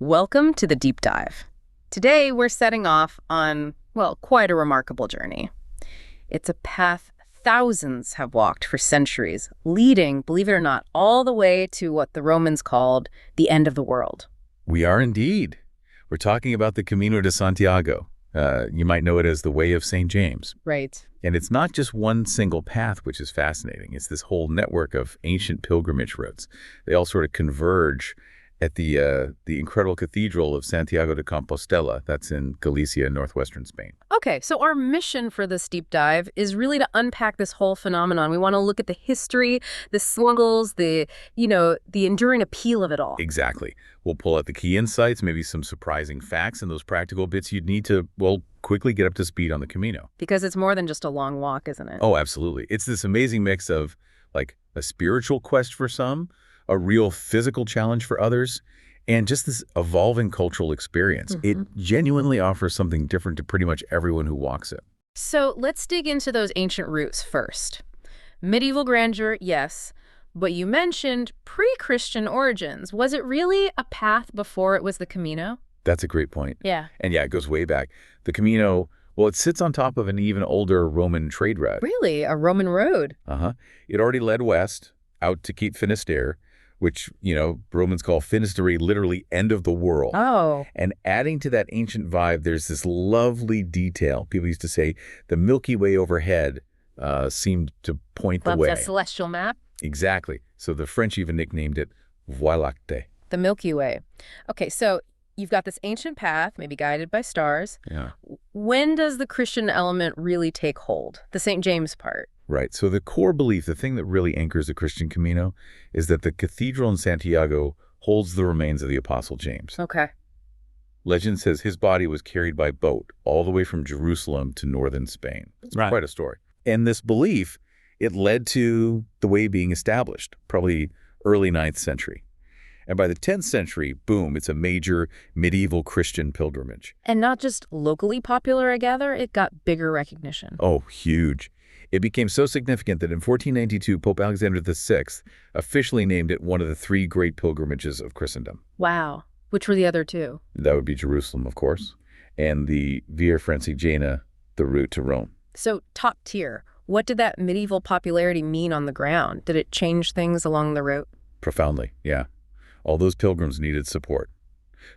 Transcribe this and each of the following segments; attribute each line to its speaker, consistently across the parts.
Speaker 1: Welcome to the Deep Dive. Today we're setting off on, well, quite a remarkable journey. It's a path thousands have walked for centuries, leading, believe it or not, all the way to what the Romans called the end of the world.
Speaker 2: We are indeed. We're talking about the Camino de Santiago. You might know it as the Way of St. James.
Speaker 1: Right.
Speaker 2: And it's not just one single path, which is fascinating. It's this whole network of ancient pilgrimage routes. They all sort of converge at the incredible Cathedral of Santiago de Compostela. That's in Galicia, northwestern Spain.
Speaker 1: Okay, so our mission for this deep dive is really to unpack this whole phenomenon. We want to look at the history, the struggles, the enduring appeal of it all.
Speaker 2: Exactly. We'll pull out the key insights, maybe some surprising facts, and those practical bits you'd need to, well, quickly get up to speed on the Camino.
Speaker 1: Because it's more than just a long walk, isn't it?
Speaker 2: Oh, absolutely. It's this amazing mix of, like, a spiritual quest for some, a real physical challenge for others, and just this evolving cultural experience. It genuinely offers something different to pretty much everyone who walks it.
Speaker 1: So let's dig into those ancient roots first. Medieval grandeur, yes, but you mentioned pre-Christian origins. Was it really a path before it was the Camino?
Speaker 2: That's a great point.
Speaker 1: Yeah.
Speaker 2: And yeah, it goes way back. The Camino, well, it sits on top of an even older Roman trade route.
Speaker 1: Really? A Roman road?
Speaker 2: It already led west out to Cape Finisterre, which, Romans call Finisterre literally end of the world.
Speaker 1: Oh.
Speaker 2: And adding to that ancient vibe, there's this lovely detail. People used to say the Milky Way overhead seemed to point the way.
Speaker 1: That's a celestial map?
Speaker 2: Exactly. So the French even nicknamed it Voie lactée.
Speaker 1: The Milky Way. Okay, so you've got this ancient path, maybe guided by stars.
Speaker 2: Yeah.
Speaker 1: When does the Christian element really take hold? The St. James part?
Speaker 2: Right. So the core belief, the thing that really anchors the Christian Camino, is that the cathedral in Santiago holds the remains of the Apostle James.
Speaker 1: Okay.
Speaker 2: Legend says his body was carried by boat all the way from Jerusalem to northern Spain. It's quite a story. And this belief, it led to the way being established, probably early 9th century. And by the 10th century, boom, it's a major medieval Christian pilgrimage.
Speaker 1: And not just locally popular, I gather, it got bigger recognition.
Speaker 2: Oh, huge. It became so significant that in 1492, Pope Alexander VI officially named it one of the 3 great pilgrimages of Christendom.
Speaker 1: Wow. Which were the other 2?
Speaker 2: That would be Jerusalem, of course, and the Via Francigena, the route to Rome.
Speaker 1: So top tier. What did that medieval popularity mean on the ground? Did it change things along the route?
Speaker 2: Profoundly, yeah. All those pilgrims needed support.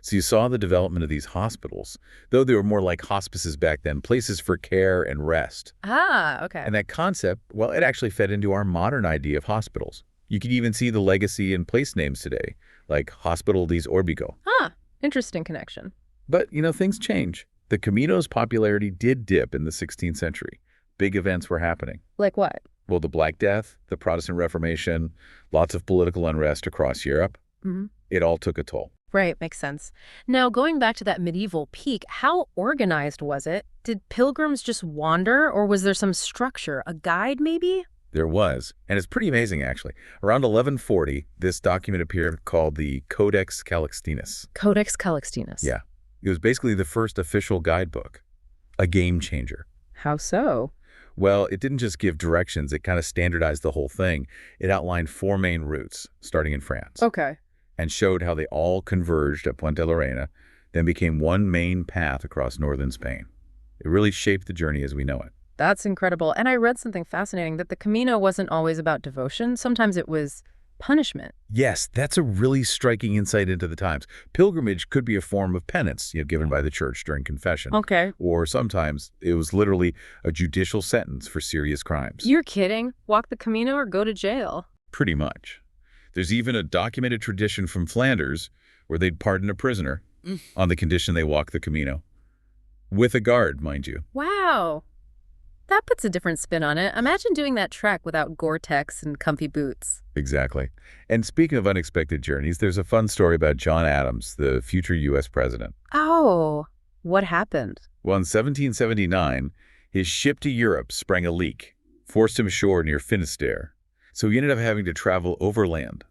Speaker 2: So you saw the development of these hospitals, though they were more like hospices back then, places for care and rest.
Speaker 1: Ah, okay.
Speaker 2: And that concept, well, it actually fed into our modern idea of hospitals. You could even see the legacy in place names today, like Hospital des Orbigo.
Speaker 1: Ah, interesting connection.
Speaker 2: But, things change. The Camino's popularity did dip in the 16th century. Big events were happening.
Speaker 1: Like what?
Speaker 2: Well, the Black Death, the Protestant Reformation, lots of political unrest across Europe. It all took a toll.
Speaker 1: Right, makes sense. Now, going back to that medieval peak, how organized was it? Did pilgrims just wander, or was there some structure, a guide maybe?
Speaker 2: There was, and it's pretty amazing, actually. Around 1140, this document appeared called the Codex Calixtinus.
Speaker 1: Codex Calixtinus.
Speaker 2: Yeah. It was basically the first official guidebook, a game changer.
Speaker 1: How so?
Speaker 2: Well, it didn't just give directions, it kind of standardized the whole thing. It outlined 4 main routes, starting in France.
Speaker 1: Okay.
Speaker 2: And showed how they all converged at Puente Lorena, then became one main path across northern Spain. It really shaped the journey as we know it.
Speaker 1: That's incredible. And I read something fascinating, that the Camino wasn't always about devotion. Sometimes it was punishment.
Speaker 2: Yes, that's a really striking insight into the times. Pilgrimage could be a form of penance, given by the church during confession.
Speaker 1: Okay.
Speaker 2: Or sometimes it was literally a judicial sentence for serious crimes.
Speaker 1: You're kidding? Walk the Camino or go to jail?
Speaker 2: Pretty much. There's even a documented tradition from Flanders where they'd pardon a prisoner on the condition they walk the Camino. With a guard, mind you.
Speaker 1: Wow. That puts a different spin on it. Imagine doing that trek without Gore-Tex and comfy boots.
Speaker 2: Exactly. And speaking of unexpected journeys, there's a fun story about John Adams, the future U.S. president.
Speaker 1: Oh, what happened?
Speaker 2: Well, in 1779, his ship to Europe sprang a leak, forced him ashore near Finisterre. So he ended up having to travel overland,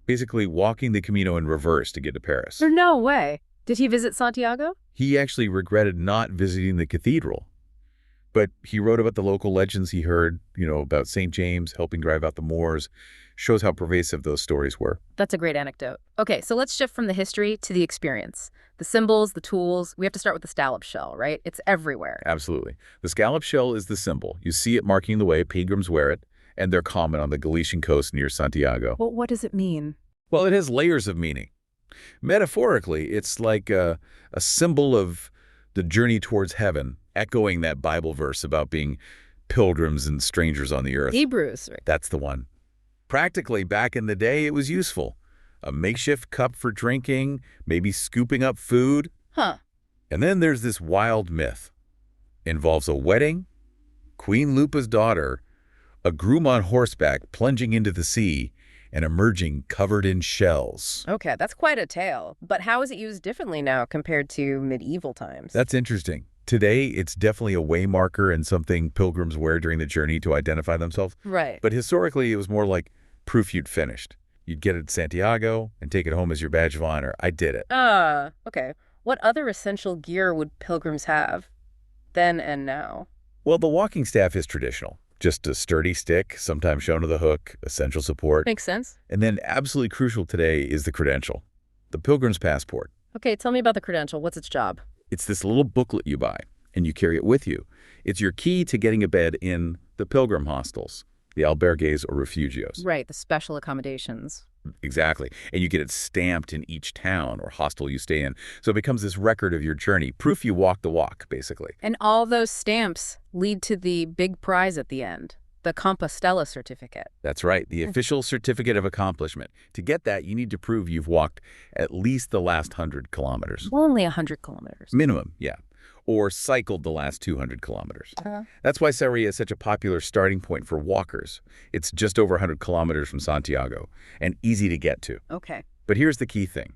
Speaker 2: basically walking the Camino in reverse to get to Paris.
Speaker 1: No way. Did he visit Santiago?
Speaker 2: He actually regretted not visiting the cathedral. But he wrote about the local legends he heard, about St. James helping drive out the Moors. Shows how pervasive those stories were.
Speaker 1: That's a great anecdote. Okay, so let's shift from the history to the experience. The symbols, the tools. We have to start with the scallop shell, right? It's everywhere.
Speaker 2: Absolutely. The scallop shell is the symbol. You see it marking the way. Pilgrims wear it, and they're common on the Galician coast near Santiago.
Speaker 1: Well, what does it mean?
Speaker 2: Well, it has layers of meaning. Metaphorically, it's like a symbol of the journey towards heaven, echoing that Bible verse about being pilgrims and strangers on the earth.
Speaker 1: Hebrews, right?
Speaker 2: That's the one. Practically, back in the day, it was useful. A makeshift cup for drinking, maybe scooping up food.
Speaker 1: Huh.
Speaker 2: And then there's this wild myth. Involves a wedding, Queen Lupa's daughter, a groom on horseback plunging into the sea, and emerging covered in shells.
Speaker 1: Okay, that's quite a tale. But how is it used differently now compared to medieval times?
Speaker 2: That's interesting. Today, it's definitely a waymarker and something pilgrims wear during the journey to identify themselves.
Speaker 1: Right.
Speaker 2: But historically, it was more like proof you'd finished. You'd get it at Santiago and take it home as your badge of honor. I did it.
Speaker 1: Okay. What other essential gear would pilgrims have then and now?
Speaker 2: Well, the walking staff is traditional. Just a sturdy stick, sometimes shown to the hook, essential support.
Speaker 1: Makes sense.
Speaker 2: And then absolutely crucial today is the credential, the pilgrim's passport.
Speaker 1: Okay, tell me about the credential. What's its job?
Speaker 2: It's this little booklet you buy, and you carry it with you. It's your key to getting a bed in the pilgrim hostels, the albergues or refugios.
Speaker 1: Right, the special accommodations.
Speaker 2: Exactly. And you get it stamped in each town or hostel you stay in. So it becomes this record of your journey, proof you walk the walk, basically.
Speaker 1: And all those stamps lead to the big prize at the end, the Compostela certificate.
Speaker 2: That's right, the official certificate of accomplishment. To get that, you need to prove you've walked at least the last 100 kilometers.
Speaker 1: Well, only 100 kilometers.
Speaker 2: Minimum, yeah. Or cycled the last 200 kilometers. That's why Sarria is such a popular starting point for walkers. It's just over 100 kilometers from Santiago and easy to get to.
Speaker 1: Okay.
Speaker 2: But here's the key thing.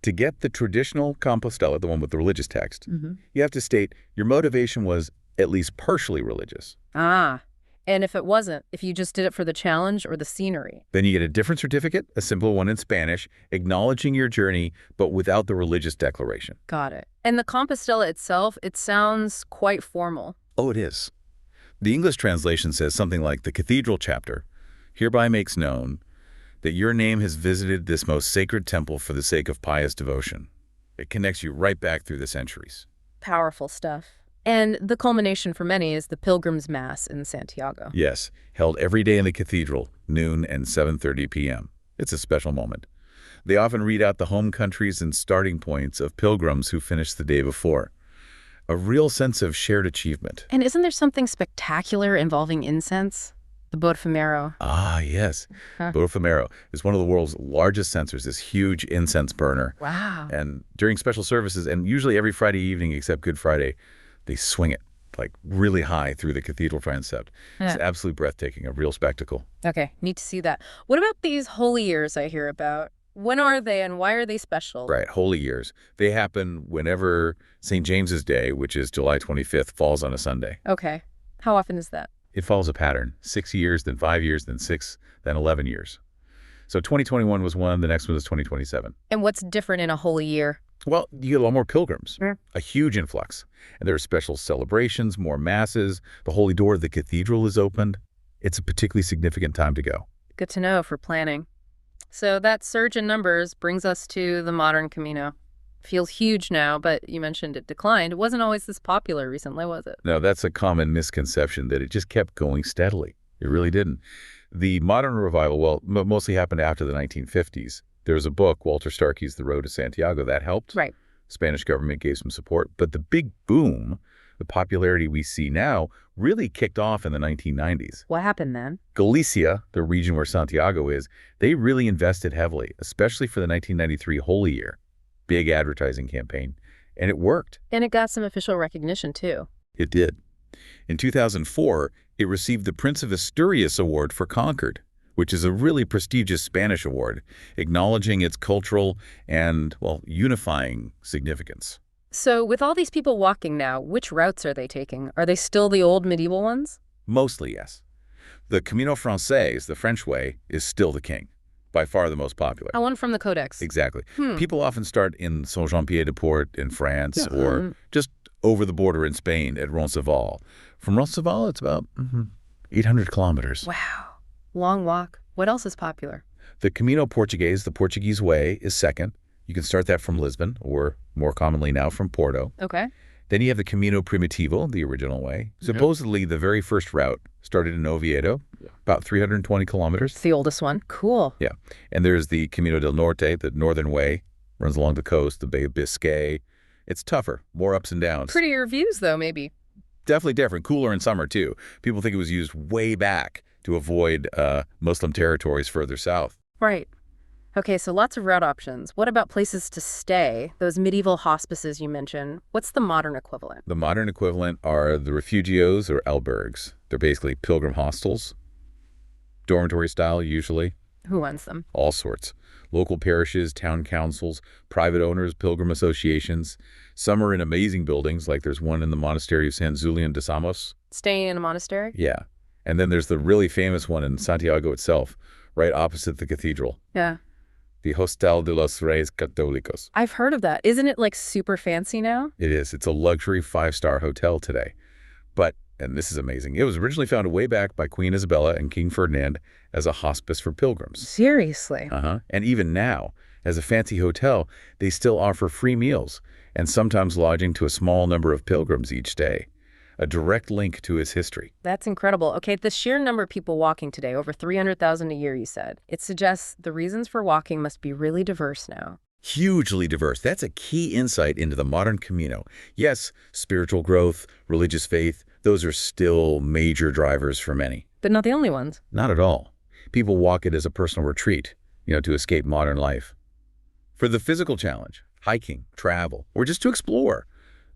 Speaker 2: To get the traditional Compostela, the one with the religious text, you have to state your motivation was at least partially religious.
Speaker 1: And if it wasn't, if you just did it for the challenge or the scenery?
Speaker 2: Then you get a different certificate, a simple one in Spanish, acknowledging your journey, but without the religious declaration.
Speaker 1: Got it. And the Compostela itself, it sounds quite formal.
Speaker 2: Oh, it is. The English translation says something like the cathedral chapter hereby makes known that your name has visited this most sacred temple for the sake of pious devotion. It connects you right back through the centuries.
Speaker 1: Powerful stuff. And the culmination for many is the Pilgrim's Mass in Santiago.
Speaker 2: Yes, held every day in the cathedral, noon and 7:30 p.m. It's a special moment. They often read out the home countries and starting points of pilgrims who finished the day before. A real sense of shared achievement.
Speaker 1: And isn't there something spectacular involving incense? The Botafumero.
Speaker 2: Ah, yes. Botafumero is one of the world's largest censers, this huge incense burner.
Speaker 1: Wow.
Speaker 2: And during special services, and usually every Friday evening except Good Friday, they swing it like really high through the cathedral transept. It's absolutely breathtaking, a real spectacle.
Speaker 1: Okay, need to see that. What about these holy years I hear about? When are they and why are they special?
Speaker 2: Right, holy years. They happen whenever St. James's Day, which is July 25th, falls on a Sunday.
Speaker 1: Okay. How often is that?
Speaker 2: It follows a pattern. 6 years, then 5 years, then 6, then 11 years. So 2021 was one, the next one is 2027.
Speaker 1: And what's different in a holy year?
Speaker 2: Well, you get a lot more pilgrims, a huge influx. And there are special celebrations, more masses. The holy door of the cathedral is opened. It's a particularly significant time to go.
Speaker 1: Good to know for planning. So that surge in numbers brings us to the modern Camino. Feels huge now, but you mentioned it declined. It wasn't always this popular recently, was it?
Speaker 2: No, that's a common misconception, that it just kept going steadily. It really didn't. The modern revival, well, mostly happened after the 1950s. There was a book, Walter Starkey's The Road to Santiago, that helped.
Speaker 1: Right.
Speaker 2: Spanish government gave some support. But the big boom, the popularity we see now, really kicked off in the 1990s.
Speaker 1: What happened then?
Speaker 2: Galicia, the region where Santiago is, they really invested heavily, especially for the 1993 Holy Year. Big advertising campaign. And it worked.
Speaker 1: And it got some official recognition, too.
Speaker 2: It did. In 2004, it received the Prince of Asturias Award for Concord, which is a really prestigious Spanish award, acknowledging its cultural and, well, unifying significance.
Speaker 1: So with all these people walking now, which routes are they taking? Are they still the old medieval ones?
Speaker 2: Mostly, yes. The Camino Francés, the French way, is still the king. by far the most popular.
Speaker 1: One from the Codex.
Speaker 2: Exactly. People often start in Saint-Jean-Pied-de-Port in France or just over the border in Spain at Roncesvalles. From Roncesvalles, it's about 800 kilometers.
Speaker 1: Wow. Long walk. What else is popular?
Speaker 2: The Camino Português, the Portuguese way, is second. You can start that from Lisbon, or more commonly now from Porto.
Speaker 1: Okay.
Speaker 2: Then you have the Camino Primitivo, the original way. Supposedly, the very first route started in Oviedo, about 320 kilometers.
Speaker 1: It's the oldest one. Cool.
Speaker 2: Yeah. And there's the Camino del Norte, the northern way, runs along the coast, the Bay of Biscay. It's tougher, more ups and downs.
Speaker 1: Prettier views, though, maybe.
Speaker 2: Definitely different. Cooler in summer, too. People think it was used way back to avoid Muslim territories further south.
Speaker 1: Right. Okay, so lots of route options. What about places to stay? Those medieval hospices you mentioned. What's the modern equivalent?
Speaker 2: The modern equivalent are the refugios or albergues. They're basically pilgrim hostels, dormitory style usually.
Speaker 1: Who runs them?
Speaker 2: All sorts. Local parishes, town councils, private owners, pilgrim associations. Some are in amazing buildings, like there's one in the monastery of San Julian de Samos.
Speaker 1: Staying in a monastery?
Speaker 2: Yeah. And then there's the really famous one in Santiago itself, right opposite the cathedral.
Speaker 1: Yeah.
Speaker 2: The Hostal de los Reyes Católicos.
Speaker 1: I've heard of that. Isn't it like super fancy now?
Speaker 2: It is. It's a luxury 5-star hotel today. But, and this is amazing, it was originally founded way back by Queen Isabella and King Ferdinand as a hospice for pilgrims.
Speaker 1: Seriously?
Speaker 2: And even now, as a fancy hotel, they still offer free meals and sometimes lodging to a small number of pilgrims each day. A direct link to his history.
Speaker 1: That's incredible. Okay, the sheer number of people walking today, over 300,000 a year, you said. It suggests the reasons for walking must be really diverse now.
Speaker 2: Hugely diverse. That's a key insight into the modern Camino. Yes, spiritual growth, religious faith, those are still major drivers for many.
Speaker 1: But not the only ones.
Speaker 2: Not at all. People walk it as a personal retreat, to escape modern life. For the physical challenge, hiking, travel, or just to explore,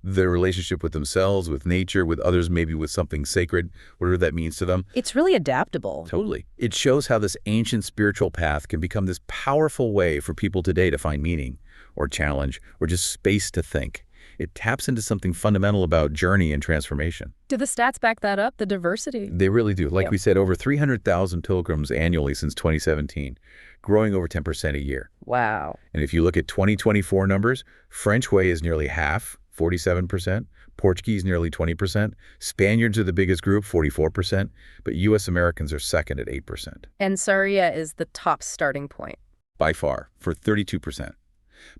Speaker 2: their relationship with themselves, with nature, with others, maybe with something sacred, whatever that means to them.
Speaker 1: It's really adaptable.
Speaker 2: Totally. It shows how this ancient spiritual path can become this powerful way for people today to find meaning or challenge or just space to think. It taps into something fundamental about journey and transformation.
Speaker 1: Do the stats back that up, the diversity?
Speaker 2: They really do. Like we said, over 300,000 pilgrims annually since 2017, growing over 10% a year.
Speaker 1: Wow.
Speaker 2: And if you look at 2024 numbers, French Way is nearly half, 47%, Portuguese nearly 20%, Spaniards are the biggest group, 44%, but U.S. Americans are second at 8%.
Speaker 1: And Sarria is the top starting point.
Speaker 2: By far, for 32%.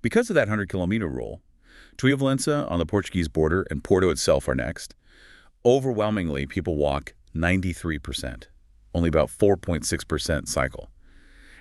Speaker 2: Because of that 100-kilometer rule, Valença on the Portuguese border and Porto itself are next. Overwhelmingly, people walk 93%, only about 4.6% cycle.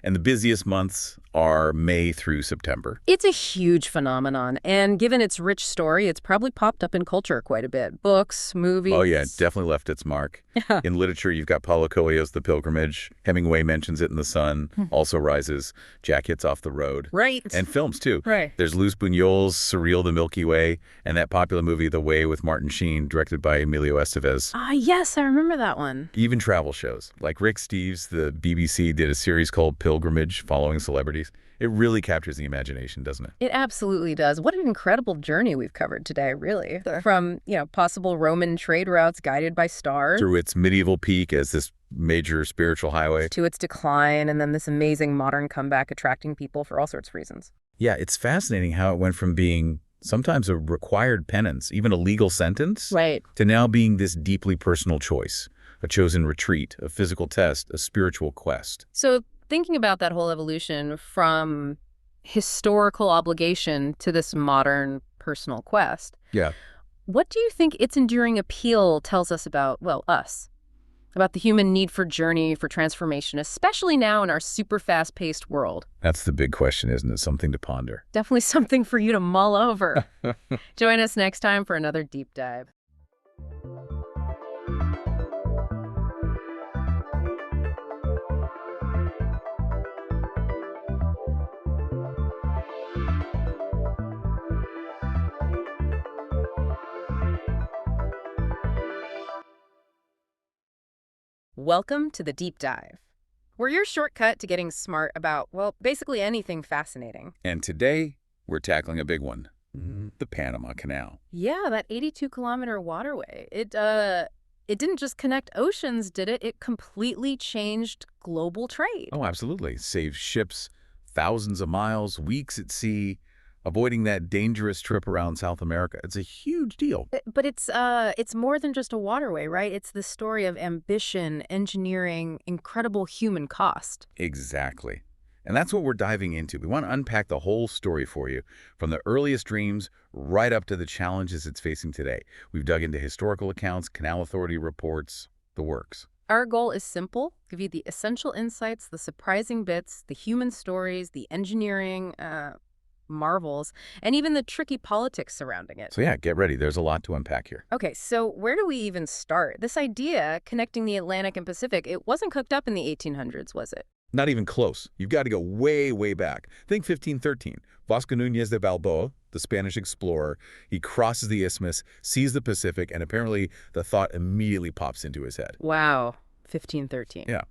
Speaker 2: And the busiest months are May through September.
Speaker 1: It's a huge phenomenon, and given its rich story, it's probably popped up in culture quite a bit. Books, movies.
Speaker 2: Oh, yeah, it definitely left its mark. In literature, you've got Paulo Coelho's The Pilgrimage. Hemingway mentions it in The Sun, Also Rises, Jack Hits Off the Road.
Speaker 1: Right.
Speaker 2: And films, too.
Speaker 1: Right.
Speaker 2: There's Luis Buñuel's Surreal The Milky Way, and that popular movie The Way with Martin Sheen, directed by Emilio Estevez.
Speaker 1: Ah, yes, I remember that one.
Speaker 2: Even travel shows. Like Rick Steves, the BBC did a series called Pilgrimage, following celebrities. It really captures the imagination, doesn't it?
Speaker 1: It absolutely does. What an incredible journey we've covered today, really. From, possible Roman trade routes guided by stars.
Speaker 2: Through its medieval peak as this major spiritual highway.
Speaker 1: To its decline, and then this amazing modern comeback attracting people for all sorts of reasons.
Speaker 2: Yeah, it's fascinating how it went from being sometimes a required penance, even a legal sentence,
Speaker 1: right,
Speaker 2: to now being this deeply personal choice, a chosen retreat, a physical test, a spiritual quest.
Speaker 1: So thinking about that whole evolution from historical obligation to this modern personal quest.
Speaker 2: Yeah.
Speaker 1: What do you think its enduring appeal tells us about, well, us? About the human need for journey, for transformation, especially now in our super fast-paced world?
Speaker 2: That's the big question, isn't it? Something to ponder.
Speaker 1: Definitely something for you to mull over. Join us next time for another deep dive. Welcome to the Deep Dive. We're your shortcut to getting smart about, well, basically anything fascinating.
Speaker 2: And today, we're tackling a big one, the Panama Canal.
Speaker 1: Yeah, that 82-kilometer waterway. It it didn't just connect oceans, did it? It completely changed global trade.
Speaker 2: Oh, absolutely. Saved ships thousands of miles, weeks at sea, avoiding that dangerous trip around South America. It's a huge deal.
Speaker 1: But it's more than just a waterway, right? It's the story of ambition, engineering, incredible human cost.
Speaker 2: Exactly. And that's what we're diving into. We want to unpack the whole story for you, from the earliest dreams right up to the challenges it's facing today. We've dug into historical accounts, Canal Authority reports, the works.
Speaker 1: Our goal is simple: give you the essential insights, the surprising bits, the human stories, the engineering marvels, and even the tricky politics surrounding it.
Speaker 2: So yeah, get ready. There's a lot to unpack here.
Speaker 1: Okay, so where do we even start? This idea, connecting the Atlantic and Pacific, it wasn't cooked up in the 1800s, was it?
Speaker 2: Not even close. You've got to go way, way back. Think 1513. Vasco Núñez de Balboa, the Spanish explorer, he crosses the isthmus, sees the Pacific, and apparently the thought immediately pops into his head.
Speaker 1: Wow, 1513.
Speaker 2: Yeah.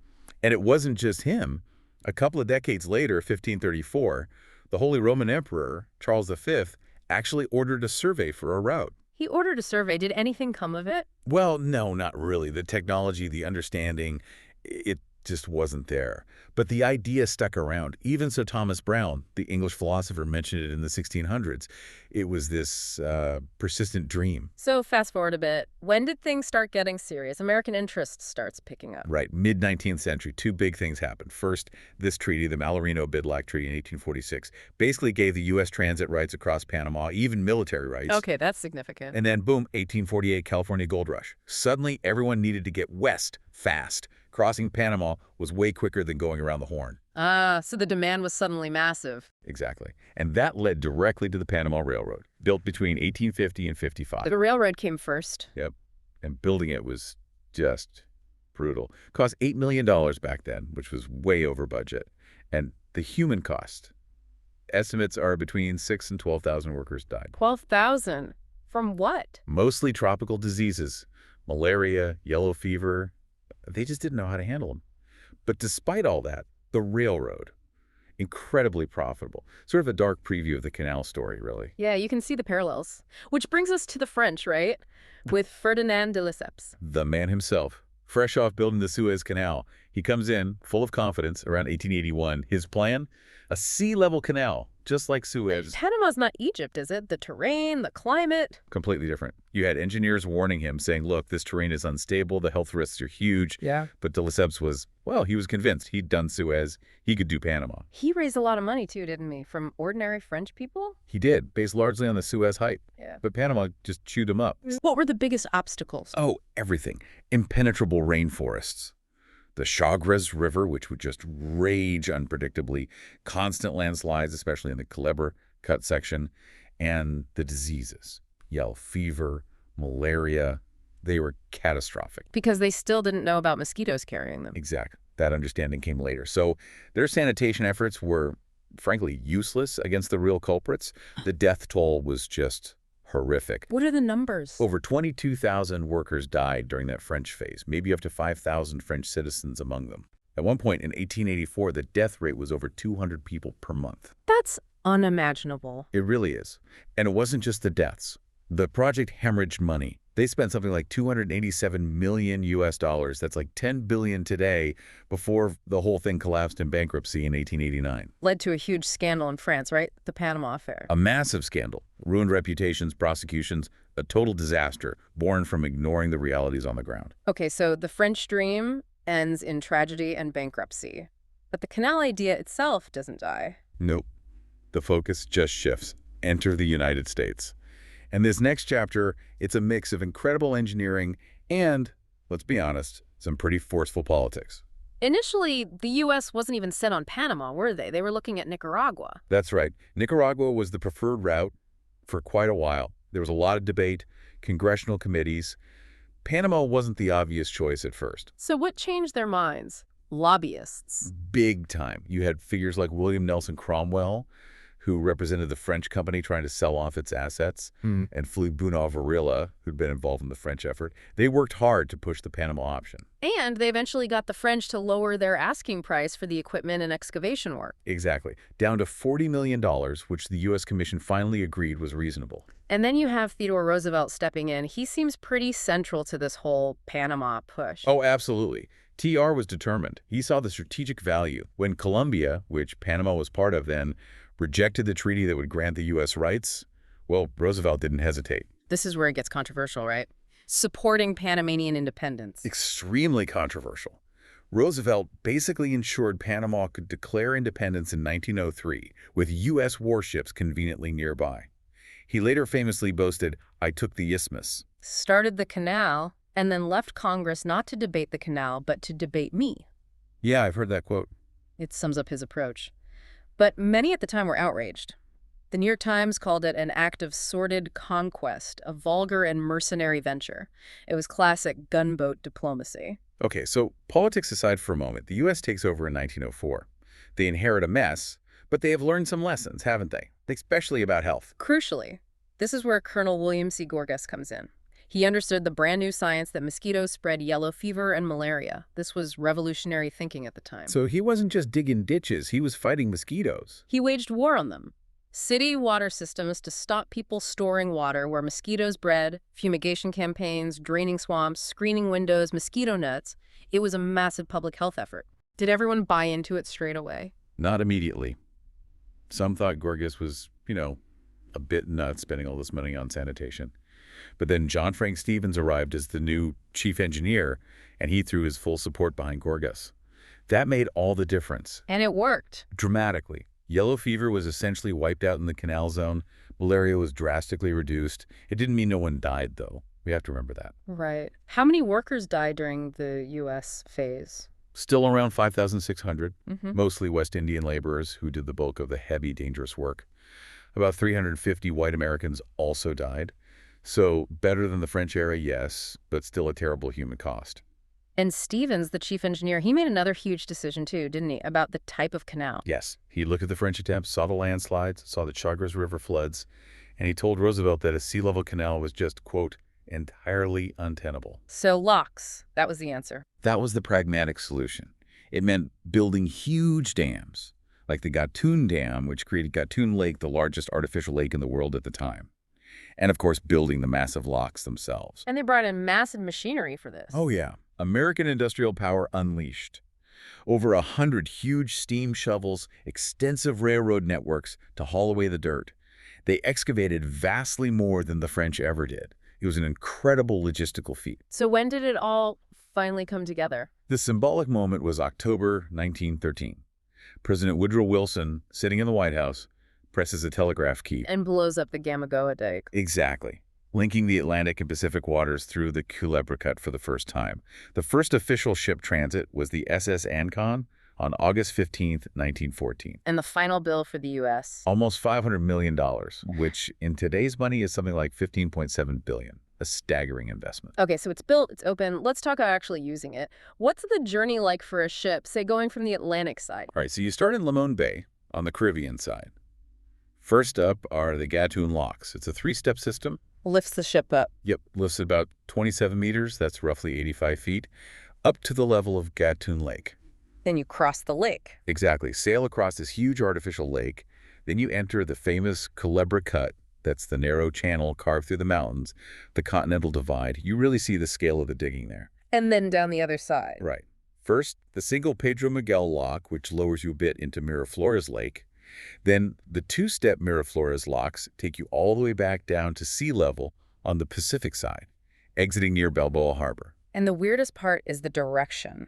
Speaker 2: And it wasn't just him. A couple of decades later, 1534, the Holy Roman Emperor, Charles V, actually ordered a survey for a route.
Speaker 1: He ordered a survey. Did anything come of it?
Speaker 2: Well, no, not really. The technology, the understanding, it just wasn't there. But the idea stuck around. Even Sir Thomas Browne, the English philosopher, mentioned it in the 1600s. It was this persistent dream.
Speaker 1: So fast forward a bit. When did things start getting serious? American interest starts picking up.
Speaker 2: Right. Mid-19th century, two big things happened. First, this treaty, the Mallarino-Bidlack Treaty in 1846, basically gave the U.S. transit rights across Panama, even military rights.
Speaker 1: Okay, that's significant.
Speaker 2: And then, boom, 1848, California gold rush. Suddenly, everyone needed to get west fast. Crossing Panama was way quicker than going around the Horn.
Speaker 1: So the demand was suddenly massive.
Speaker 2: Exactly. And that led directly to the Panama Railroad, built between 1850 and 55.
Speaker 1: The railroad came first.
Speaker 2: Yep. And building it was just brutal. Cost $8 million back then, which was way over budget. And the human cost, estimates are between 6,000 and 12,000 workers died.
Speaker 1: 12,000? From what?
Speaker 2: Mostly tropical diseases, malaria, yellow fever. They just didn't know how to handle them. But despite all that, the railroad, incredibly profitable. Sort of a dark preview of the canal story, really.
Speaker 1: Yeah, you can see the parallels. Which brings us to the French, right? With Ferdinand de Lesseps.
Speaker 2: The man himself, fresh off building the Suez Canal. He comes in, full of confidence, around 1881. His plan? A sea-level canal, just like Suez.
Speaker 1: Panama's not Egypt, is it? The terrain, the climate?
Speaker 2: Completely different. You had engineers warning him, saying, look, this terrain is unstable, the health risks are huge.
Speaker 1: Yeah.
Speaker 2: But de Lesseps was, well, he was convinced. He'd done Suez. He could do Panama.
Speaker 1: He raised a lot of money, too, didn't he? From ordinary French people?
Speaker 2: He did, based largely on the Suez hype.
Speaker 1: Yeah.
Speaker 2: But Panama just chewed him up.
Speaker 1: What were the biggest obstacles?
Speaker 2: Oh, everything. Impenetrable rainforests. The Chagres River, which would just rage unpredictably, constant landslides, especially in the Culebra cut section, and the diseases, yellow fever, malaria, they were catastrophic.
Speaker 1: Because they still didn't know about mosquitoes carrying them.
Speaker 2: Exactly. That understanding came later. So their sanitation efforts were, frankly, useless against the real culprits. The death toll was just horrific.
Speaker 1: What are the numbers?
Speaker 2: Over 22,000 workers died during that French phase, maybe up to 5,000 French citizens among them. At one point in 1884, the death rate was over 200 people per month.
Speaker 1: That's unimaginable.
Speaker 2: It really is. And it wasn't just the deaths. The project hemorrhaged money. They spent something like $287 million US. That's like $10 billion today, before the whole thing collapsed in bankruptcy in 1889.
Speaker 1: Led to a huge scandal in France, right? The Panama Affair.
Speaker 2: A massive scandal. Ruined reputations, prosecutions, a total disaster born from ignoring the realities on the ground.
Speaker 1: Okay, so the French dream ends in tragedy and bankruptcy. But the canal idea itself doesn't die.
Speaker 2: Nope. The focus just shifts. Enter the United States. And this next chapter, it's a mix of incredible engineering and, let's be honest, some pretty forceful politics.
Speaker 1: Initially, the U.S. wasn't even set on Panama, were they? They were looking at Nicaragua.
Speaker 2: That's right. Nicaragua was the preferred route for quite a while. There was a lot of debate, congressional committees. Panama wasn't the obvious choice at first.
Speaker 1: So what changed their minds? Lobbyists.
Speaker 2: Big time. You had figures like William Nelson Cromwell, who represented the French company trying to sell off its assets, and Philippe Varilla, who'd been involved in the French effort. They worked hard to push the Panama option.
Speaker 1: And they eventually got the French to lower their asking price for the equipment and excavation work.
Speaker 2: Exactly. Down to $40 million, which the U.S. Commission finally agreed was reasonable.
Speaker 1: And then you have Theodore Roosevelt stepping in. He seems pretty central to this whole Panama push.
Speaker 2: Oh, absolutely. TR was determined. He saw the strategic value. When Colombia, which Panama was part of then, rejected the treaty that would grant the U.S. rights, well, Roosevelt didn't hesitate.
Speaker 1: This is where it gets controversial, right? Supporting Panamanian independence.
Speaker 2: Extremely controversial. Roosevelt basically ensured Panama could declare independence in 1903, with U.S. warships conveniently nearby. He later famously boasted, "I took the isthmus."
Speaker 1: Started the canal, and then left Congress not to debate the canal, but to debate me.
Speaker 2: Yeah, I've heard that quote.
Speaker 1: It sums up his approach. But many at the time were outraged. The New York Times called it an act of sordid conquest, a vulgar and mercenary venture. It was classic gunboat diplomacy.
Speaker 2: Okay, so politics aside for a moment, the U.S. takes over in 1904. They inherit a mess, but they have learned some lessons, haven't they? Especially about health.
Speaker 1: Crucially, this is where Colonel William C. Gorgas comes in. He understood the brand new science that mosquitoes spread yellow fever and malaria. This was revolutionary thinking at the time.
Speaker 2: So he wasn't just digging ditches, he was fighting mosquitoes.
Speaker 1: He waged war on them. City water systems to stop people storing water where mosquitoes bred, fumigation campaigns, draining swamps, screening windows, mosquito nets. It was a massive public health effort. Did everyone buy into it straight away?
Speaker 2: Not immediately. Some thought Gorgas was, a bit nuts spending all this money on sanitation. But then John Frank Stevens arrived as the new chief engineer, and he threw his full support behind Gorgas. That made all the difference.
Speaker 1: And it worked.
Speaker 2: Dramatically. Yellow fever was essentially wiped out in the canal zone. Malaria was drastically reduced. It didn't mean no one died, though. We have to remember that.
Speaker 1: Right. How many workers died during the U.S. phase?
Speaker 2: Still around 5,600, mostly West Indian laborers who did the bulk of the heavy, dangerous work. About 350 white Americans also died. So better than the French era, yes, but still a terrible human cost.
Speaker 1: And Stevens, the chief engineer, he made another huge decision too, didn't he, about the type of canal?
Speaker 2: Yes. He looked at the French attempts, saw the landslides, saw the Chagres River floods, and he told Roosevelt that a sea-level canal was just, quote, entirely untenable.
Speaker 1: So locks, that was the answer.
Speaker 2: That was the pragmatic solution. It meant building huge dams, like the Gatun Dam, which created Gatun Lake, the largest artificial lake in the world at the time. And, of course, building the massive locks themselves.
Speaker 1: And they brought in massive machinery for this.
Speaker 2: Oh, yeah. American industrial power unleashed. Over 100 huge steam shovels, extensive railroad networks to haul away the dirt. They excavated vastly more than the French ever did. It was an incredible logistical feat.
Speaker 1: So when did it all finally come together?
Speaker 2: The symbolic moment was October 1913. President Woodrow Wilson, sitting in the White House, presses a telegraph key.
Speaker 1: And blows up the Gamagoa dike.
Speaker 2: Exactly. Linking the Atlantic and Pacific waters through the Culebra Cut for the first time. The first official ship transit was the SS Ancon on August 15, 1914.
Speaker 1: And the final bill for the U.S.?
Speaker 2: Almost $500 million, which in today's money is something like $15.7 billion. A staggering investment.
Speaker 1: Okay, so it's built, it's open. Let's talk about actually using it. What's the journey like for a ship, say, going from the Atlantic side?
Speaker 2: All right, so you start in Limon Bay on the Caribbean side. First up are the Gatun locks. It's a three-step system.
Speaker 1: Lifts the ship up.
Speaker 2: Yep, lifts it about 27 meters, that's roughly 85 feet, up to the level of Gatun Lake.
Speaker 1: Then you cross the lake.
Speaker 2: Exactly. Sail across this huge artificial lake. Then you enter the famous Culebra Cut. That's the narrow channel carved through the mountains, the Continental Divide. You really see the scale of the digging there.
Speaker 1: And then down the other side.
Speaker 2: Right. First, the single Pedro Miguel lock, which lowers you a bit into Miraflores Lake. Then the two-step Miraflores locks take you all the way back down to sea level on the Pacific side, exiting near Balboa Harbor.
Speaker 1: And the weirdest part is the direction,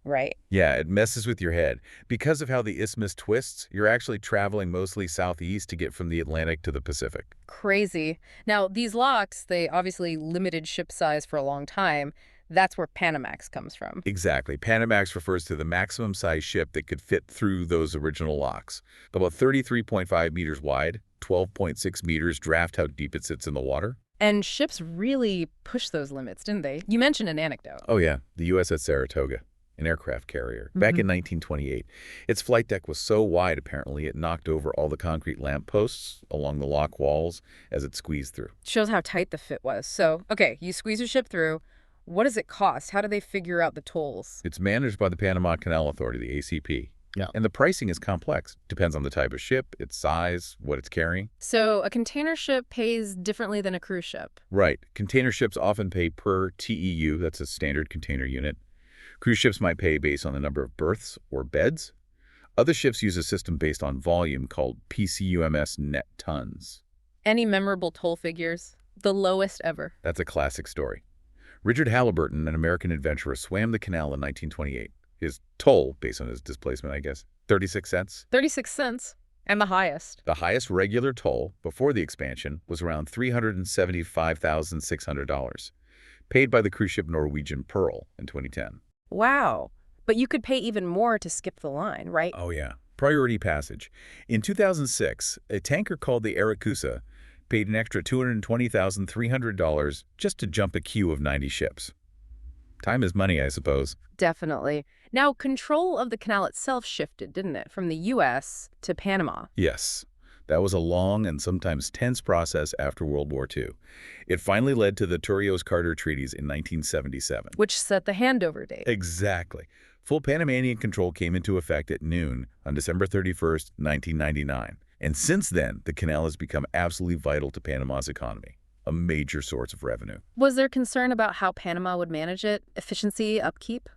Speaker 1: right?
Speaker 2: Yeah, it messes with your head. Because of how the isthmus twists, you're actually traveling mostly southeast to get from the Atlantic to the Pacific.
Speaker 1: Crazy. Now, these locks, they obviously limited ship size for a long time. That's where Panamax comes from.
Speaker 2: Exactly. Panamax refers to the maximum size ship that could fit through those original locks. About 33.5 meters wide, 12.6 meters draft how deep it sits in the water.
Speaker 1: And ships really pushed those limits, didn't they? You mentioned an anecdote.
Speaker 2: Oh yeah, the USS Saratoga. an aircraft carrier, back in 1928. Its flight deck was so wide, apparently, it knocked over all the concrete lampposts along the lock walls as it squeezed through.
Speaker 1: Shows how tight the fit was. So, okay, you squeeze your ship through. What does it cost? How do they figure out the tolls?
Speaker 2: It's managed by the Panama Canal Authority, the ACP.
Speaker 3: Yeah.
Speaker 2: And the pricing is complex. Depends on the type of ship, its size, what it's carrying.
Speaker 1: So a container ship pays differently than a cruise ship.
Speaker 2: Right. Container ships often pay per TEU. That's a standard container unit. Cruise ships might pay based on the number of berths or beds. Other ships use a system based on volume called PCUMS net tons.
Speaker 1: Any memorable toll figures? The lowest ever.
Speaker 2: That's a classic story. Richard Halliburton, an American adventurer, swam the canal in 1928. His toll, based on his displacement, I guess, 36 cents.
Speaker 1: 36 cents. And the highest.
Speaker 2: The highest regular toll before the expansion was around $375,600, paid by the cruise ship Norwegian Pearl in 2010.
Speaker 1: Wow. But you could pay even more to skip the line, right?
Speaker 2: Oh, yeah. Priority passage. In 2006, a tanker called the Aracusa paid an extra $220,300 just to jump a queue of 90 ships. Time is money, I suppose.
Speaker 1: Definitely. Now, control of the canal itself shifted, didn't it, from the U.S. to Panama?
Speaker 2: Yes. That was a long and sometimes tense process after World War II. It finally led to the Torrijos-Carter treaties in 1977.
Speaker 1: Which set the handover date.
Speaker 2: Exactly. Full Panamanian control came into effect at noon on December 31st, 1999. And since then, the canal has become absolutely vital to Panama's economy, a major source of revenue.
Speaker 1: Was there concern about how Panama would manage it? Efficiency, upkeep?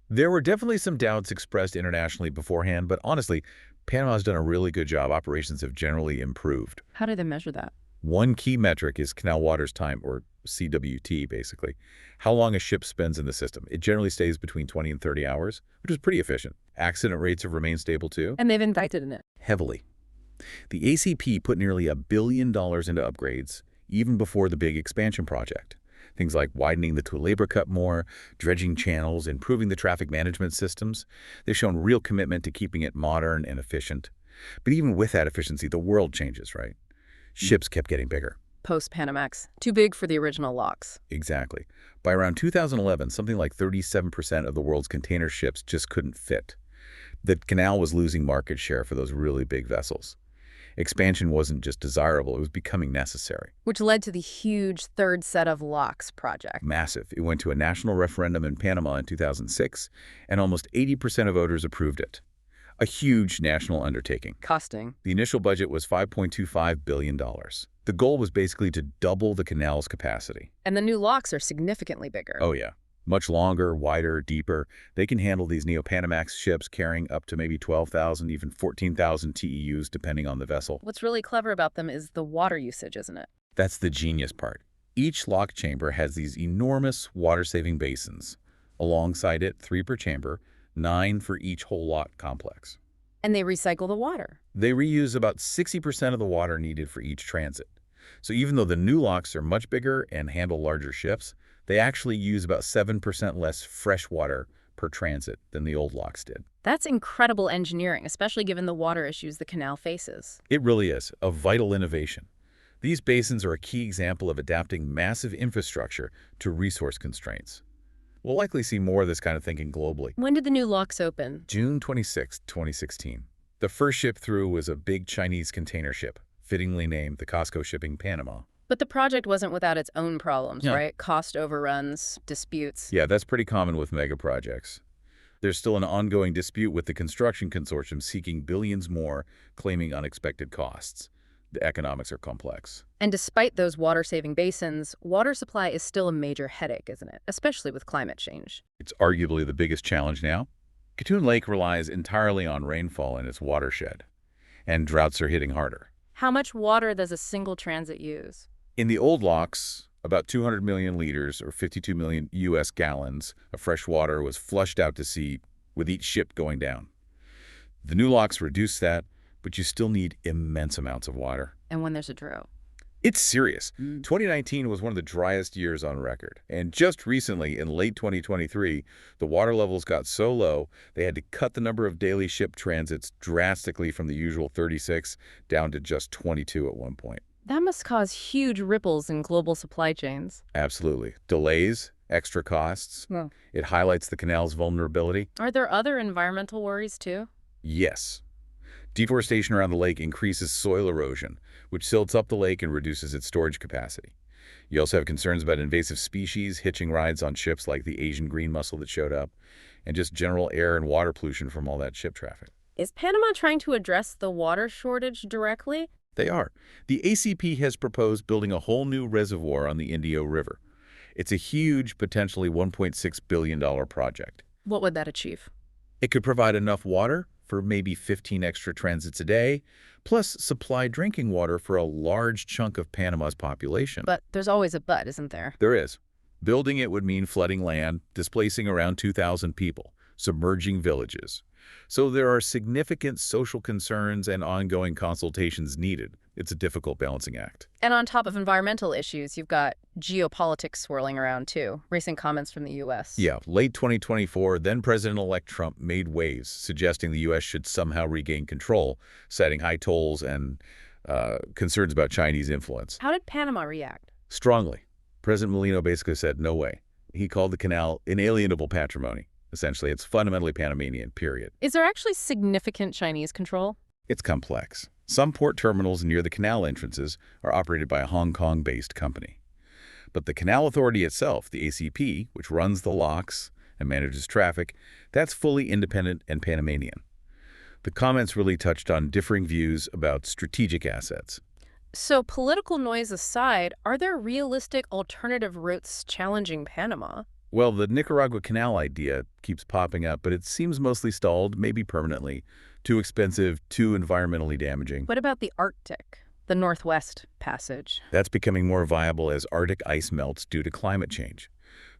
Speaker 2: There were definitely some doubts expressed internationally beforehand, but honestly, Panama's done a really good job. Operations have generally improved.
Speaker 1: How do they measure that?
Speaker 2: One key metric is canal water's time, or CWT, basically. How long a ship spends in the system. It generally stays between 20 and 30 hours, which is pretty efficient. Accident rates have remained stable, too.
Speaker 1: And they've invested in it.
Speaker 2: Heavily. The ACP put nearly $1 billion into upgrades, even before the big expansion project. Things like widening the Culebra Cut more, dredging channels, improving the traffic management systems. They've shown real commitment to keeping it modern and efficient. But even with that efficiency, the world changes, right? Ships kept getting bigger.
Speaker 1: Post-Panamax. Too big for the original locks.
Speaker 2: Exactly. By around 2011, something like 37% of the world's container ships just couldn't fit. The canal was losing market share for those really big vessels. Expansion wasn't just desirable, it was becoming necessary.
Speaker 1: Which led to the huge third set of locks project.
Speaker 2: Massive. It went to a national referendum in Panama in 2006, and almost 80% of voters approved it. A huge national undertaking.
Speaker 1: Costing.
Speaker 2: The initial budget was $5.25 billion. The goal was basically to double the canal's capacity.
Speaker 1: And the new locks are significantly bigger.
Speaker 2: Oh, yeah. Much longer, wider, deeper. They can handle these Neo-Panamax ships carrying up to maybe 12,000, even 14,000 TEUs, depending on the vessel.
Speaker 1: What's really clever about them is the water usage, isn't it?
Speaker 2: That's the genius part. Each lock chamber has these enormous water-saving basins. Alongside it, 3 per chamber, 9 for each whole lock complex.
Speaker 1: And they recycle the water.
Speaker 2: They reuse about 60% of the water needed for each transit. So even though the new locks are much bigger and handle larger ships, they actually use about 7% less fresh water per transit than the old locks did.
Speaker 1: That's incredible engineering, especially given the water issues the canal faces.
Speaker 2: It really is a vital innovation. These basins are a key example of adapting massive infrastructure to resource constraints. We'll likely see more of this kind of thinking globally.
Speaker 1: When did the new locks open?
Speaker 2: June 26, 2016. The first ship through was a big Chinese container ship, fittingly named the Costco Shipping Panama.
Speaker 1: But the project wasn't without its own problems,
Speaker 2: Yeah.
Speaker 1: right? Cost overruns, disputes.
Speaker 2: Yeah, that's pretty common with mega projects. There's still an ongoing dispute with the construction consortium seeking billions more, claiming unexpected costs. The economics are complex.
Speaker 1: And despite those water-saving basins, water supply is still a major headache, isn't it? Especially with climate change.
Speaker 2: It's arguably the biggest challenge now. Gatun Lake relies entirely on rainfall in its watershed, and droughts are hitting harder.
Speaker 1: How much water does a single transit use?
Speaker 2: In the old locks, about 200 million liters, or 52 million U.S. gallons, of fresh water was flushed out to sea with each ship going down. The new locks reduce that, but you still need immense amounts of water.
Speaker 1: And when there's a drought?
Speaker 2: It's serious. 2019 was one of the driest years on record. And just recently, in late 2023, the water levels got so low, they had to cut the number of daily ship transits drastically from the usual 36 down to just 22 at one point.
Speaker 1: That must cause huge ripples in global supply chains.
Speaker 2: Absolutely. Delays, extra costs.
Speaker 1: Well,
Speaker 2: It highlights the canal's vulnerability.
Speaker 1: are there other environmental worries too?
Speaker 2: Yes. Deforestation around the lake increases soil erosion, which silts up the lake and reduces its storage capacity. You also have concerns about invasive species, hitching rides on ships like the Asian green mussel that showed up, and just general air and water pollution from all that ship traffic.
Speaker 1: Is Panama trying to address the water shortage directly?
Speaker 2: They are. The ACP has proposed building a whole new reservoir on the Indio River. It's a huge, potentially $1.6 billion project.
Speaker 1: What would that achieve?
Speaker 2: It could provide enough water for maybe 15 extra transits a day, plus supply drinking water for a large chunk of Panama's population.
Speaker 1: But there's always a but, isn't there?
Speaker 2: There is. Building it would mean flooding land, displacing around 2,000 people, submerging villages. So there are significant social concerns and ongoing consultations needed. It's a difficult balancing act.
Speaker 1: And on top of environmental issues, you've got geopolitics swirling around too. Recent comments from the U.S.
Speaker 2: Yeah, late 2024, then President-elect Trump made waves, suggesting the U.S. should somehow regain control, citing high tolls and concerns about Chinese influence.
Speaker 1: How did Panama react?
Speaker 2: Strongly. President Molino basically said, no way. He called the canal inalienable patrimony. Essentially, it's fundamentally Panamanian, period.
Speaker 1: Is there actually significant Chinese control?
Speaker 2: It's complex. Some port terminals near the canal entrances are operated by a Hong Kong-based company. But the Canal Authority itself, the ACP, which runs the locks and manages traffic, that's fully independent and Panamanian. The comments really touched on differing views about strategic assets.
Speaker 1: So political noise aside, are there realistic alternative routes challenging Panama?
Speaker 2: Well, the Nicaragua Canal idea keeps popping up, but it seems mostly stalled, maybe permanently. Too expensive, too environmentally damaging.
Speaker 1: What about the Arctic, the Northwest Passage?
Speaker 2: That's becoming more viable as Arctic ice melts due to climate change.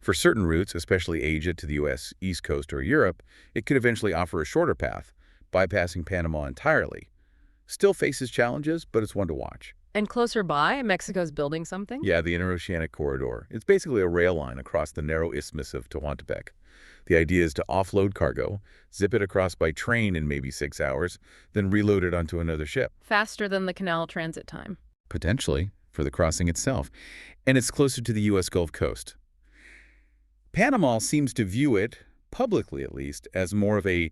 Speaker 2: For certain routes, especially Asia to the U.S. East Coast or Europe, it could eventually offer a shorter path, bypassing Panama entirely. Still faces challenges, but it's one to watch.
Speaker 1: And closer by, Mexico's building something?
Speaker 2: Yeah, the Interoceanic Corridor. It's basically a rail line across the narrow isthmus of Tehuantepec. The idea is to offload cargo, zip it across by train in maybe 6 hours, then reload it onto another ship.
Speaker 1: Faster than the canal transit time.
Speaker 2: Potentially, for the crossing itself. And it's closer to the U.S. Gulf Coast. Panama seems to view it, publicly at least, as more of a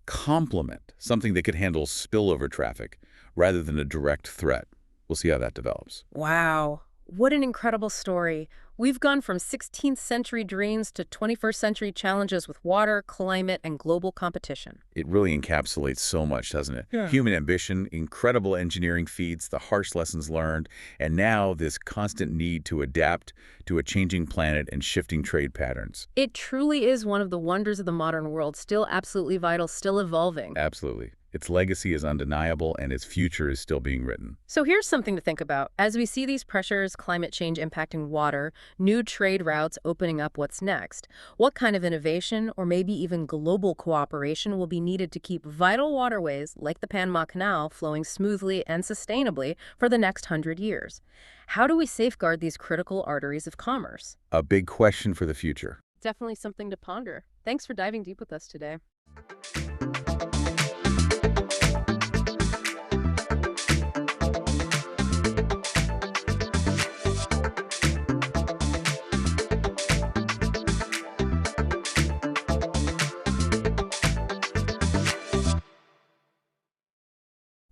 Speaker 2: complement, something that could handle spillover traffic, rather than a direct threat. We'll see how that develops.
Speaker 1: Wow. What an incredible story. We've gone from 16th century dreams to 21st century challenges with water, climate, and global competition.
Speaker 2: It really encapsulates so much, doesn't it?
Speaker 1: Yeah.
Speaker 2: Human ambition, incredible engineering feats, the harsh lessons learned, and now this constant need to adapt to a changing planet and shifting trade patterns.
Speaker 1: It truly is one of the wonders of the modern world, still absolutely vital, still evolving.
Speaker 2: Absolutely. Its legacy is undeniable, and its future is still being written.
Speaker 1: So here's something to think about. As we see these pressures, climate change impacting water, new trade routes opening up, what's next? What kind of innovation or maybe even global cooperation will be needed to keep vital waterways like the Panama Canal flowing smoothly and sustainably for the next 100 years? How do we safeguard these critical arteries of commerce?
Speaker 2: A big question for the future.
Speaker 1: Definitely something to ponder. Thanks for diving deep with us today.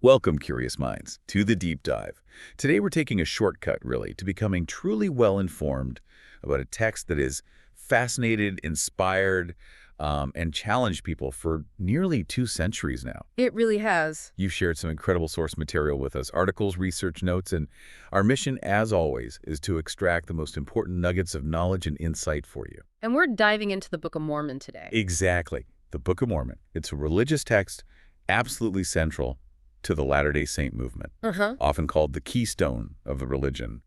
Speaker 2: Welcome, curious minds, to the deep dive. Today we're taking a shortcut, really, to becoming truly well-informed about a text that has fascinated, inspired, and challenged people for nearly 2 centuries now.
Speaker 1: It really has.
Speaker 2: You've shared some incredible source material with us, articles, research notes, and our mission, as always, is to extract the most important nuggets of knowledge and insight for you.
Speaker 1: And we're diving into the Book of Mormon today.
Speaker 2: Exactly. The Book of Mormon. It's a religious text absolutely central to the Latter-day Saint movement, often called the keystone of the religion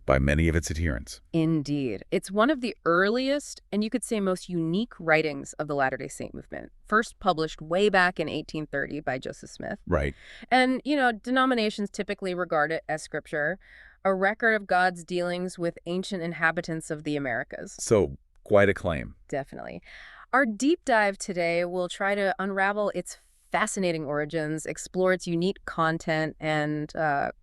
Speaker 2: by many of its adherents.
Speaker 1: Indeed. It's one of the earliest, and you could say most unique writings of the Latter-day Saint movement, first published way back in 1830 by Joseph Smith.
Speaker 2: Right.
Speaker 1: And, denominations typically regard it as scripture, a record of God's dealings with ancient inhabitants of the Americas.
Speaker 2: So, quite a claim.
Speaker 1: Definitely. Our deep dive today will try to unravel its fascinating origins, explore its unique content and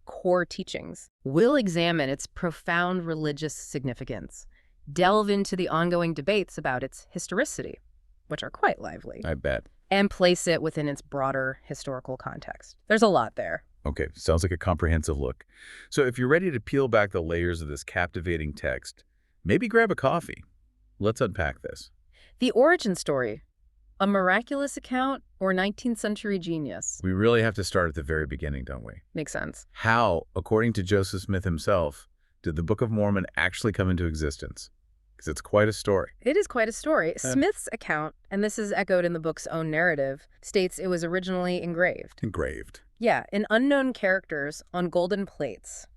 Speaker 1: core teachings. We'll examine its profound religious significance, delve into the ongoing debates about its historicity, which are quite lively,
Speaker 2: I bet.
Speaker 1: and place it within its broader historical context. There's a lot there.
Speaker 2: Okay, sounds like a comprehensive look. So if you're ready to peel back the layers of this captivating text, maybe grab a coffee. Let's unpack this.
Speaker 1: The origin story, a miraculous account or 19th century genius?
Speaker 2: We really have to start at the very beginning, don't we?
Speaker 1: Makes sense.
Speaker 2: How, according to Joseph Smith himself, did the Book of Mormon actually come into existence? Because it's quite a story.
Speaker 1: It is quite a story. Smith's account, and this is echoed in the book's own narrative, states it was originally engraved.
Speaker 2: Engraved.
Speaker 1: Yeah, in unknown characters on golden plates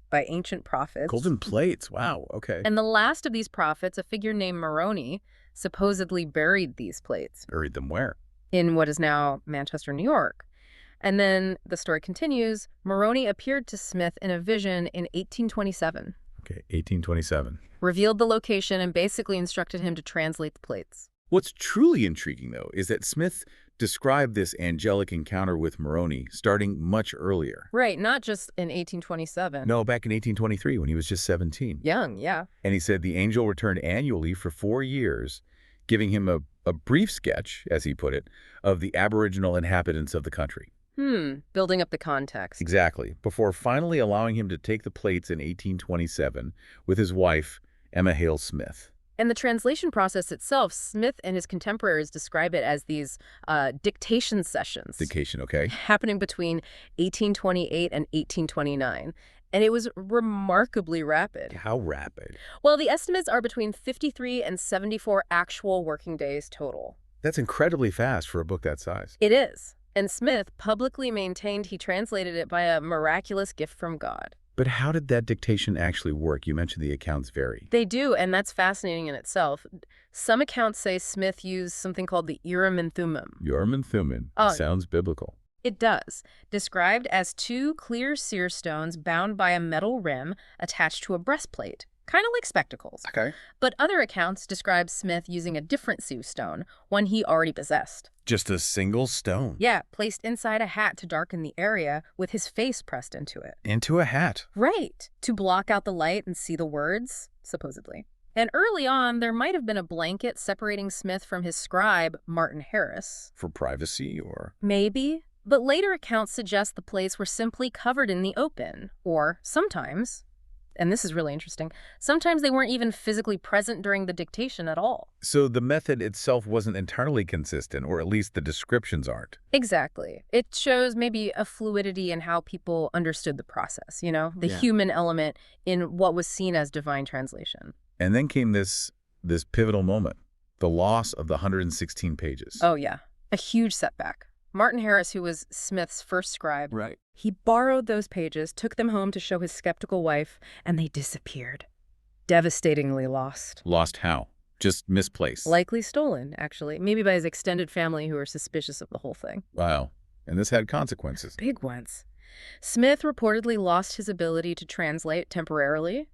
Speaker 1: by ancient prophets.
Speaker 2: Golden plates. Wow. Okay.
Speaker 1: And the last of these prophets, a figure named Moroni, supposedly buried these plates.
Speaker 2: Buried them where?
Speaker 1: In what is now Manchester, New York. And then the story continues. Moroni appeared to Smith in a vision in 1827.
Speaker 2: Okay, 1827.
Speaker 1: Revealed the location and basically instructed him to translate the plates.
Speaker 2: What's truly intriguing, though, is that Smith described this angelic encounter with Moroni starting much earlier.
Speaker 1: Right, not just in 1827.
Speaker 2: No, back in 1823 when he was just 17.
Speaker 1: Young, yeah.
Speaker 2: And he said the angel returned annually for 4 years, giving him a brief sketch, as he put it, of the aboriginal inhabitants of the country.
Speaker 1: Building up the context.
Speaker 2: Exactly, before finally allowing him to take the plates in 1827 with his wife, Emma Hale Smith.
Speaker 1: And the translation process itself, Smith and his contemporaries describe it as these dictation sessions.
Speaker 2: Dictation, okay.
Speaker 1: Happening between 1828 and 1829. And it was remarkably rapid.
Speaker 2: How rapid?
Speaker 1: Well, the estimates are between 53 and 74 actual working days total.
Speaker 2: That's incredibly fast for a book that size.
Speaker 1: It is. And Smith publicly maintained he translated it by a miraculous gift from God.
Speaker 2: But how did that dictation actually work? You mentioned the accounts vary.
Speaker 1: They do, and that's fascinating in itself. Some accounts say Smith used something called the Urim and Thummim.
Speaker 2: Urim and Thummim. Sounds biblical.
Speaker 1: It does. Described as 2 clear seer stones bound by a metal rim attached to a breastplate. Kind of like spectacles.
Speaker 2: Okay.
Speaker 1: But other accounts describe Smith using a different Sioux stone, one he already possessed.
Speaker 2: Just a single stone?
Speaker 1: Yeah, placed inside a hat to darken the area with his face pressed into it.
Speaker 2: Into a hat?
Speaker 1: Right. To block out the light and see the words, supposedly. And early on, there might have been a blanket separating Smith from his scribe, Martin Harris.
Speaker 2: For privacy, or?
Speaker 1: Maybe. But later accounts suggest the plates were simply covered in the open. Or sometimes, and this is really interesting, sometimes they weren't even physically present during the dictation at all.
Speaker 2: So the method itself wasn't entirely consistent, or at least the descriptions aren't.
Speaker 1: Exactly. It shows maybe a fluidity in how people understood the process, you know, the human element in what was seen as divine translation.
Speaker 2: And then came this pivotal moment, the loss of the 116 pages.
Speaker 1: Oh, yeah. A huge setback. Martin Harris, who was Smith's first scribe,
Speaker 2: Right.
Speaker 1: He borrowed those pages, took them home to show his skeptical wife, and they disappeared. Devastatingly lost.
Speaker 2: Lost how? Just misplaced?
Speaker 1: Likely stolen, actually. Maybe by his extended family who were suspicious of the whole thing.
Speaker 2: Wow. And this had consequences.
Speaker 1: Big ones. Smith reportedly lost his ability to translate temporarily.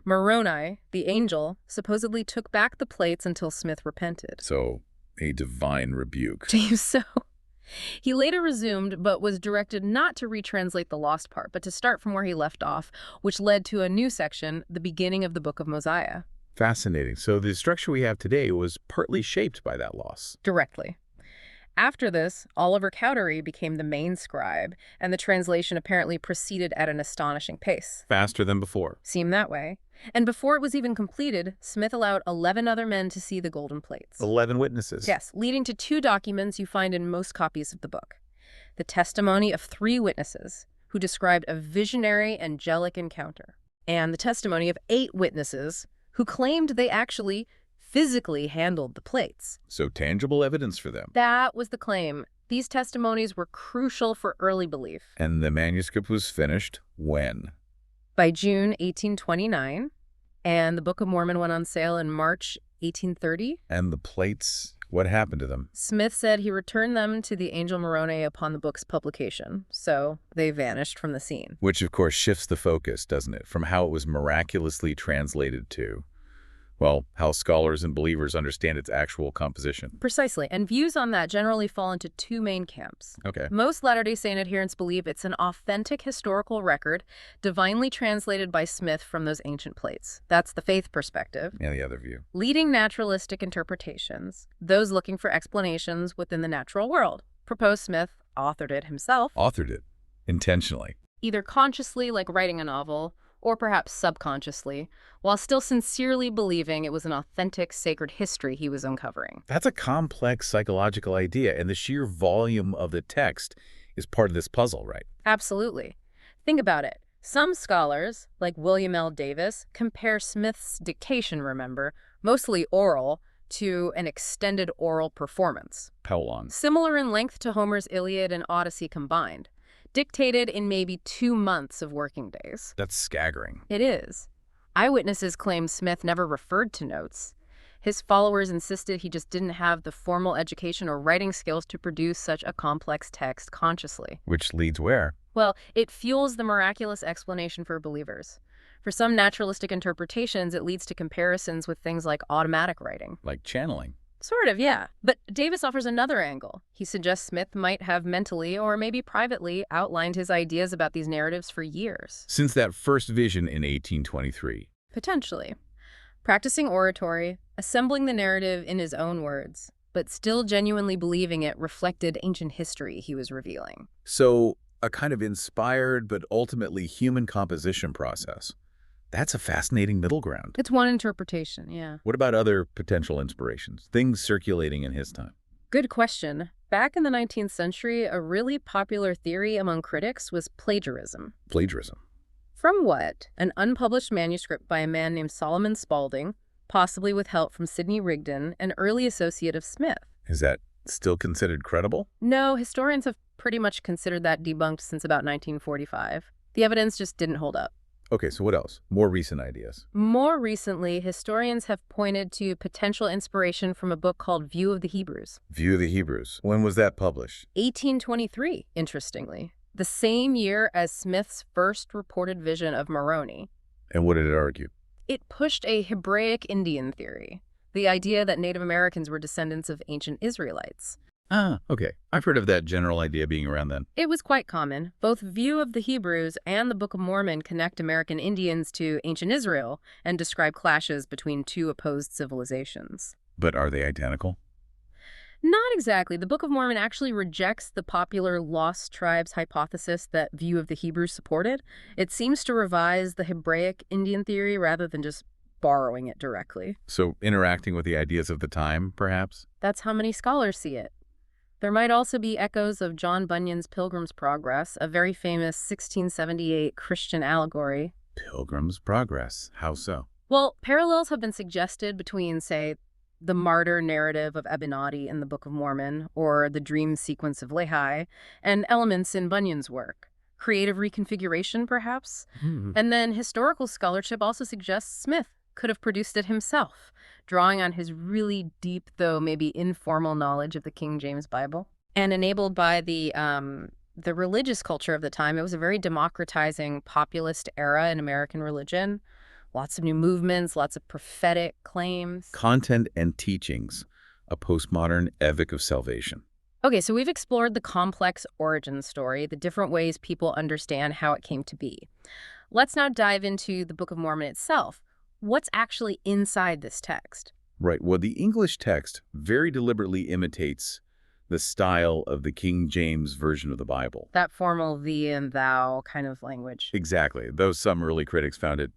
Speaker 1: Moroni, the angel, supposedly took back the plates until Smith repented.
Speaker 2: So, a divine rebuke.
Speaker 1: Seems so. He later resumed, but was directed not to retranslate the lost part, but to start from where he left off, which led to a new section, the beginning of the Book of Mosiah.
Speaker 2: Fascinating. So the structure we have today was partly shaped by that loss.
Speaker 1: Directly. After this, Oliver Cowdery became the main scribe, and the translation apparently proceeded at an astonishing pace.
Speaker 2: Faster than before.
Speaker 1: Seemed that way. And before it was even completed, Smith allowed 11 other men to see the golden plates.
Speaker 2: 11 witnesses.
Speaker 1: Yes, leading to 2 documents you find in most copies of the book. The testimony of 3 witnesses who described a visionary angelic encounter, and the testimony of 8 witnesses who claimed they actually physically handled the plates.
Speaker 2: So tangible evidence for them.
Speaker 1: That was the claim. These testimonies were crucial for early belief.
Speaker 2: And the manuscript was finished when?
Speaker 1: By June 1829, and the Book of Mormon went on sale in March 1830.
Speaker 2: And the plates, what happened to them?
Speaker 1: Smith said he returned them to the angel Moroni upon the book's publication, so they vanished from the scene.
Speaker 2: Which, of course, shifts the focus, doesn't it? From how it was miraculously translated to Well, how scholars and believers understand its actual composition.
Speaker 1: Precisely, and views on that generally fall into two main camps.
Speaker 2: Okay.
Speaker 1: Most Latter-day Saint adherents believe it's an authentic historical record, divinely translated by Smith from those ancient plates. That's the faith perspective.
Speaker 2: And the other view.
Speaker 1: Leading naturalistic interpretations, those looking for explanations within the natural world. Propose Smith authored it himself.
Speaker 2: Authored it. Intentionally.
Speaker 1: Either consciously, like writing a novel, or perhaps subconsciously, while still sincerely believing it was an authentic, sacred history he was uncovering.
Speaker 2: That's a complex psychological idea, and the sheer volume of the text is part of this puzzle, right?
Speaker 1: Absolutely. Think about it. Some scholars, like William L. Davis, compare Smith's dictation, remember, mostly oral, to an extended oral performance.
Speaker 2: How long?
Speaker 1: Similar in length to Homer's Iliad and Odyssey combined. Dictated in maybe 2 months of working days.
Speaker 2: That's staggering.
Speaker 1: It is. Eyewitnesses claim Smith never referred to notes. His followers insisted he just didn't have the formal education or writing skills to produce such a complex text consciously.
Speaker 2: Which leads where?
Speaker 1: Well, it fuels the miraculous explanation for believers. For some naturalistic interpretations, it leads to comparisons with things like automatic writing.
Speaker 2: Like channeling.
Speaker 1: Sort of, yeah. But Davis offers another angle. He suggests Smith might have mentally or maybe privately outlined his ideas about these narratives for years.
Speaker 2: Since that first vision in 1823.
Speaker 1: Potentially. Practicing oratory, assembling the narrative in his own words, but still genuinely believing it reflected ancient history he was revealing.
Speaker 2: So, a kind of inspired but ultimately human composition process. That's a fascinating middle ground.
Speaker 1: It's one interpretation, yeah.
Speaker 2: What about other potential inspirations? Things circulating in his time?
Speaker 1: Good question. Back in the 19th century, a really popular theory among critics was plagiarism.
Speaker 2: Plagiarism.
Speaker 1: From what? An unpublished manuscript by a man named Solomon Spaulding, possibly with help from Sidney Rigdon, an early associate of Smith.
Speaker 2: Is that still considered credible?
Speaker 1: No, historians have pretty much considered that debunked since about 1945. The evidence just didn't hold up.
Speaker 2: Okay, so what else? More recent ideas.
Speaker 1: More recently, historians have pointed to potential inspiration from a book called View of the Hebrews.
Speaker 2: View of the Hebrews. When was that published?
Speaker 1: 1823, interestingly. The same year as Smith's first reported vision of Moroni.
Speaker 2: And what did it argue?
Speaker 1: It pushed a Hebraic Indian theory, the idea that Native Americans were descendants of ancient Israelites.
Speaker 2: Ah, okay. I've heard of that general idea being around then.
Speaker 1: It was quite common. Both View of the Hebrews and the Book of Mormon connect American Indians to ancient Israel and describe clashes between two opposed civilizations.
Speaker 2: But are they identical?
Speaker 1: Not exactly. The Book of Mormon actually rejects the popular Lost Tribes hypothesis that View of the Hebrews supported. It seems to revise the Hebraic Indian theory rather than just borrowing it directly.
Speaker 2: So interacting with the ideas of the time, perhaps?
Speaker 1: That's how many scholars see it. There might also be echoes of John Bunyan's Pilgrim's Progress, a very famous 1678 Christian allegory.
Speaker 2: Pilgrim's Progress. How so?
Speaker 1: Well, parallels have been suggested between, say, the martyr narrative of Abinadi in the Book of Mormon, or the dream sequence of Lehi, and elements in Bunyan's work. Creative reconfiguration, perhaps? And then historical scholarship also suggests Smith could have produced it himself, drawing on his really deep, though maybe informal knowledge of the King James Bible. And enabled by the religious culture of the time, it was a very democratizing, populist era in American religion. Lots of new movements, lots of prophetic claims.
Speaker 2: Content and teachings, a postmodern epic of salvation.
Speaker 1: Okay, so we've explored the complex origin story, the different ways people understand how it came to be. Let's now dive into the Book of Mormon itself. What's actually inside this text?
Speaker 2: Right. Well, the English text very deliberately imitates the style of the King James version of the Bible.
Speaker 1: That formal thee and thou kind of language.
Speaker 2: Exactly. Though some early critics found it,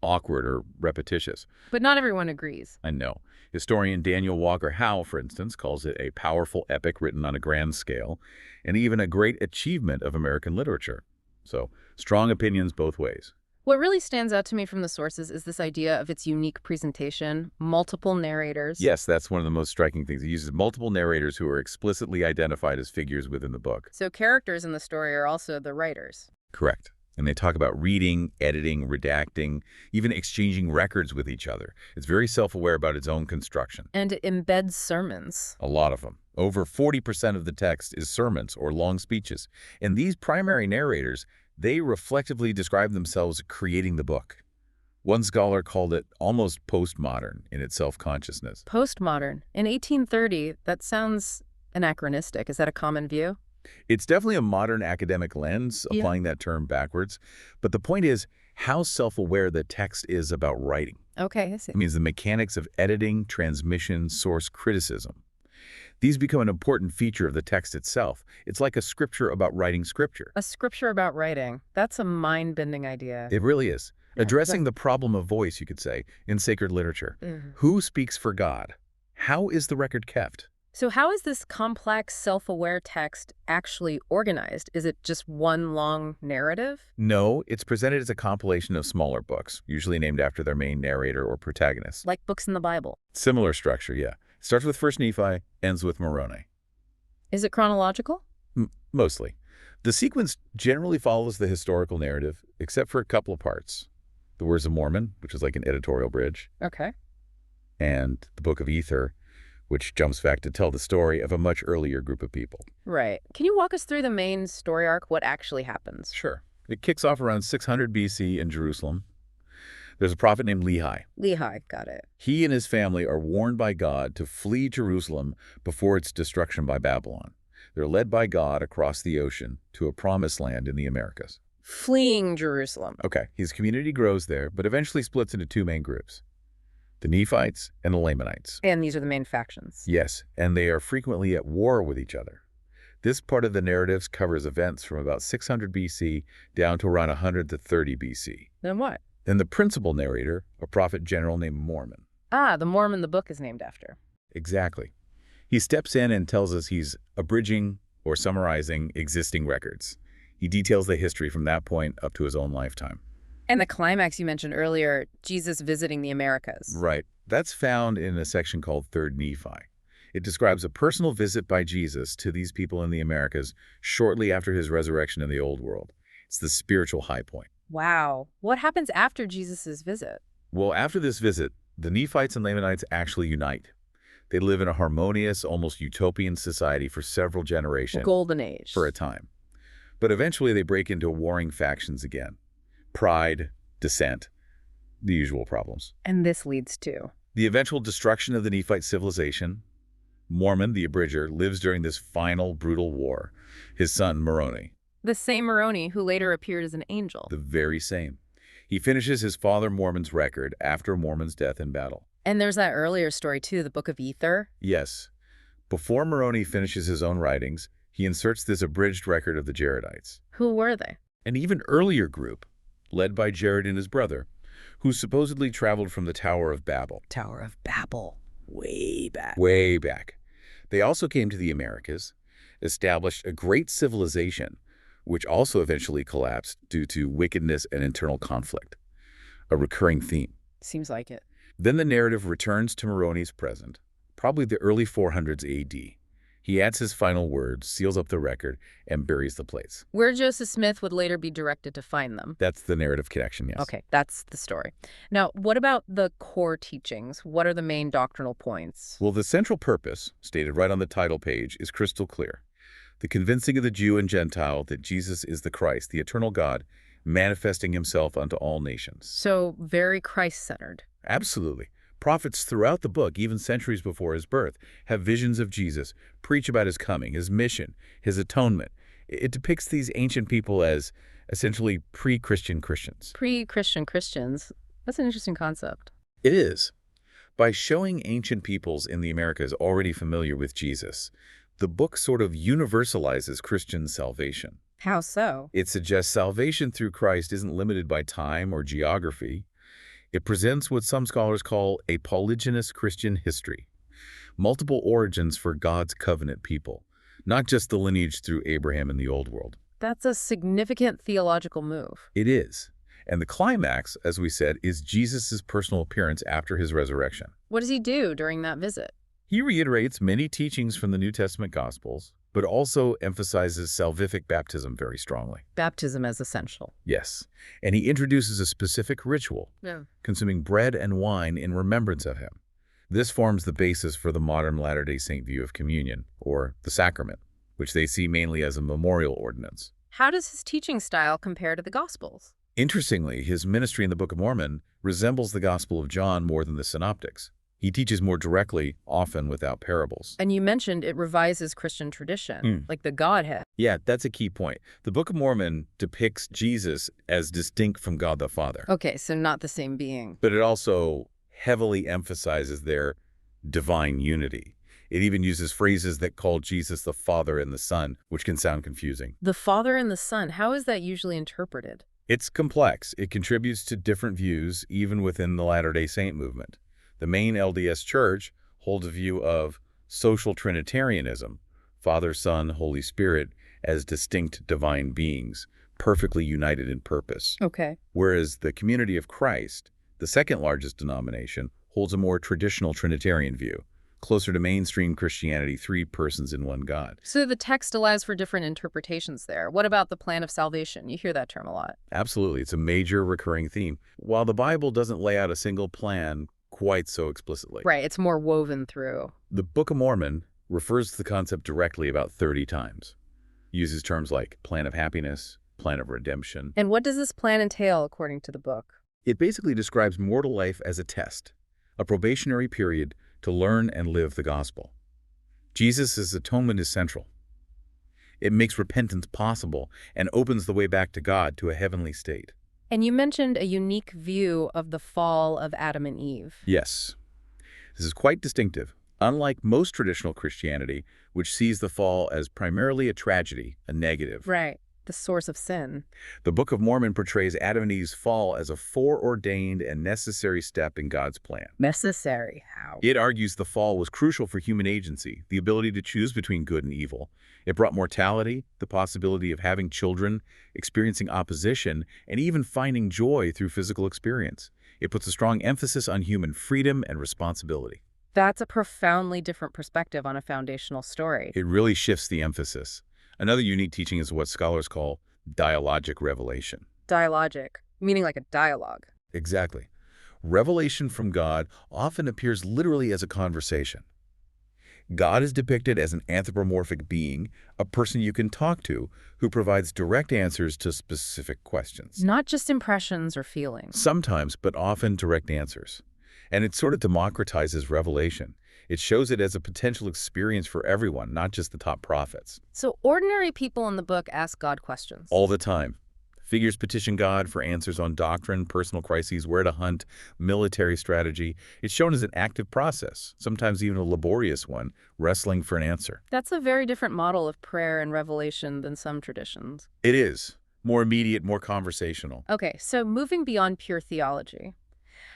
Speaker 2: awkward or repetitious.
Speaker 1: But not everyone agrees.
Speaker 2: I know. Historian Daniel Walker Howe, for instance, calls it a powerful epic written on a grand scale, and even a great achievement of American literature. So, strong opinions both ways.
Speaker 1: What really stands out to me from the sources is this idea of its unique presentation, multiple narrators.
Speaker 2: Yes, that's one of the most striking things. It uses multiple narrators who are explicitly identified as figures within the book.
Speaker 1: So characters in the story are also the writers.
Speaker 2: Correct. And they talk about reading, editing, redacting, even exchanging records with each other. It's very self-aware about its own construction.
Speaker 1: And it embeds sermons.
Speaker 2: A lot of them. Over 40% of the text is sermons or long speeches. And these primary narrators, they reflectively describe themselves creating the book. One scholar called it almost postmodern in its self-consciousness.
Speaker 1: Postmodern. In 1830, that sounds anachronistic. Is that a common view?
Speaker 2: It's definitely a modern academic lens, applying that term backwards. But the point is how self-aware the text is about writing.
Speaker 1: Okay, I see.
Speaker 2: It means the mechanics of editing, transmission, source criticism. These become an important feature of the text itself. It's like a scripture about writing scripture.
Speaker 1: A scripture about writing. That's a mind-bending idea.
Speaker 2: It really is.
Speaker 1: Yeah,
Speaker 2: Addressing the problem of voice, you could say, in sacred literature. Who speaks for God? How is the record kept?
Speaker 1: So how is this complex, self-aware text actually organized? Is it just one long narrative?
Speaker 2: No, it's presented as a compilation of smaller books, usually named after their main narrator or protagonist.
Speaker 1: Like books in the Bible?
Speaker 2: Similar structure, yeah. Starts with 1 Nephi, ends with Moroni.
Speaker 1: Is it chronological?
Speaker 2: Mostly. The sequence generally follows the historical narrative, except for a couple of parts. The Words of Mormon, which is like an editorial bridge.
Speaker 1: Okay.
Speaker 2: And the Book of Ether, which jumps back to tell the story of a much earlier group of people.
Speaker 1: Right. Can you walk us through the main story arc, what actually happens?
Speaker 2: Sure. It kicks off around 600 BC in Jerusalem. There's a prophet named Lehi.
Speaker 1: Lehi, got it.
Speaker 2: He and his family are warned by God to flee Jerusalem before its destruction by Babylon. They're led by God across the ocean to a promised land in the Americas.
Speaker 1: Fleeing Jerusalem.
Speaker 2: Okay, his community grows there, but eventually splits into two main groups, the Nephites and the Lamanites.
Speaker 1: And these are the main factions.
Speaker 2: Yes, and they are frequently at war with each other. This part of the narratives covers events from about 600 BC down to around 100 to 30 BC.
Speaker 1: Then what?
Speaker 2: Then the principal narrator, a prophet general named Mormon.
Speaker 1: Ah, the Mormon the book is named after.
Speaker 2: Exactly. He steps in and tells us he's abridging or summarizing existing records. He details the history from that point up to his own lifetime.
Speaker 1: And the climax you mentioned earlier, Jesus visiting the Americas.
Speaker 2: Right. That's found in a section called 3 Nephi. It describes a personal visit by Jesus to these people in the Americas shortly after his resurrection in the Old World. It's the spiritual high point.
Speaker 1: Wow. What happens after Jesus' visit?
Speaker 2: Well, after this visit, the Nephites and Lamanites actually unite. They live in a harmonious, almost utopian society for several generations.
Speaker 1: Golden Age.
Speaker 2: For a time. But eventually they break into warring factions again. Pride, dissent, the usual problems.
Speaker 1: And this leads to?
Speaker 2: The eventual destruction of the Nephite civilization. Mormon, the abridger, lives during this final brutal war. His son, Moroni.
Speaker 1: The same Moroni who later appeared as an angel.
Speaker 2: The very same. He finishes his father Mormon's record after Mormon's death in battle.
Speaker 1: And there's that earlier story too, the Book of Ether.
Speaker 2: Yes. Before Moroni finishes his own writings, he inserts this abridged record of the Jaredites.
Speaker 1: Who were they?
Speaker 2: An even earlier group, led by Jared and his brother, who supposedly traveled from the Tower of Babel.
Speaker 1: Tower of Babel. Way back.
Speaker 2: Way back. They also came to the Americas, established a great civilization, which also eventually collapsed due to wickedness and internal conflict. A recurring theme.
Speaker 1: Seems like it.
Speaker 2: Then the narrative returns to Moroni's present, probably the early 400s AD. He adds his final words, seals up the record, and buries the plates.
Speaker 1: Where Joseph Smith would later be directed to find them.
Speaker 2: That's the narrative connection, yes.
Speaker 1: Okay, that's the story. Now, what about the core teachings? What are the main doctrinal points?
Speaker 2: Well, the central purpose, stated right on the title page, is crystal clear. The convincing of the Jew and Gentile that Jesus is the Christ, the eternal God, manifesting himself unto all nations.
Speaker 1: So very Christ-centered.
Speaker 2: Absolutely. Prophets throughout the book, even centuries before his birth, have visions of Jesus, preach about his coming, his mission, his atonement. It depicts these ancient people as essentially pre-Christian Christians.
Speaker 1: Pre-Christian Christians. That's an interesting concept.
Speaker 2: It is. By showing ancient peoples in the Americas already familiar with Jesus, the book sort of universalizes Christian salvation.
Speaker 1: How so?
Speaker 2: It suggests salvation through Christ isn't limited by time or geography. It presents what some scholars call a polygynous Christian history, multiple origins for God's covenant people, not just the lineage through Abraham in the Old World.
Speaker 1: That's a significant theological move.
Speaker 2: It is. And the climax, as we said, is Jesus' personal appearance after his resurrection.
Speaker 1: What does he do during that visit?
Speaker 2: He reiterates many teachings from the New Testament Gospels, but also emphasizes salvific baptism very strongly.
Speaker 1: Baptism as essential.
Speaker 2: Yes. And he introduces a specific ritual, consuming bread and wine in remembrance of him. This forms the basis for the modern Latter-day Saint view of communion, or the sacrament, which they see mainly as a memorial ordinance.
Speaker 1: How does his teaching style compare to the Gospels?
Speaker 2: Interestingly, his ministry in the Book of Mormon resembles the Gospel of John more than the Synoptics. He teaches more directly, often without parables.
Speaker 1: And you mentioned it revises Christian tradition, like the Godhead.
Speaker 2: Yeah, that's a key point. The Book of Mormon depicts Jesus as distinct from God the Father.
Speaker 1: Okay, so not the same being.
Speaker 2: But it also heavily emphasizes their divine unity. It even uses phrases that call Jesus the Father and the Son, which can sound confusing.
Speaker 1: The Father and the Son, how is that usually interpreted?
Speaker 2: It's complex. It contributes to different views, even within the Latter-day Saint movement. The main LDS Church holds a view of social Trinitarianism, Father, Son, Holy Spirit, as distinct divine beings, perfectly united in purpose.
Speaker 1: Okay.
Speaker 2: Whereas the Community of Christ, the second largest denomination, holds a more traditional Trinitarian view, closer to mainstream Christianity, three persons in one God.
Speaker 1: So the text allows for different interpretations there. What about the plan of salvation? You hear that term a lot.
Speaker 2: Absolutely. It's a major recurring theme. While the Bible doesn't lay out a single plan quite so explicitly.
Speaker 1: Right, it's more woven through.
Speaker 2: The Book of Mormon refers to the concept directly about 30 times. Uses terms like plan of happiness, plan of redemption.
Speaker 1: And what does this plan entail according to the book?
Speaker 2: It basically describes mortal life as a test, a probationary period to learn and live the gospel. Jesus' atonement is central. It makes repentance possible and opens the way back to God, to a heavenly state.
Speaker 1: And you mentioned a unique view of the fall of Adam and Eve.
Speaker 2: Yes. This is quite distinctive. Unlike most traditional Christianity, which sees the fall as primarily a tragedy, a negative.
Speaker 1: Right, the source of sin.
Speaker 2: The Book of Mormon portrays Adam and Eve's fall as a foreordained and necessary step in God's plan.
Speaker 1: Necessary? How?
Speaker 2: It argues the fall was crucial for human agency, the ability to choose between good and evil. It brought mortality, the possibility of having children, experiencing opposition, and even finding joy through physical experience. It puts a strong emphasis on human freedom and responsibility.
Speaker 1: That's a profoundly different perspective on a foundational story.
Speaker 2: It really shifts the emphasis. Another unique teaching is what scholars call dialogic revelation.
Speaker 1: Dialogic, meaning like a dialogue.
Speaker 2: Exactly. Revelation from God often appears literally as a conversation. God is depicted as an anthropomorphic being, a person you can talk to, who provides direct answers to specific questions.
Speaker 1: Not just impressions or feelings.
Speaker 2: Sometimes, but often direct answers. And it sort of democratizes revelation. It shows it as a potential experience for everyone, not just the top prophets.
Speaker 1: So ordinary people in the book ask God questions.
Speaker 2: All the time. Figures petition God for answers on doctrine, personal crises, where to hunt, military strategy. It's shown as an active process, sometimes even a laborious one, wrestling for an answer.
Speaker 1: That's a very different model of prayer and revelation than some traditions.
Speaker 2: It is. More immediate, more conversational.
Speaker 1: Okay, so moving beyond pure theology,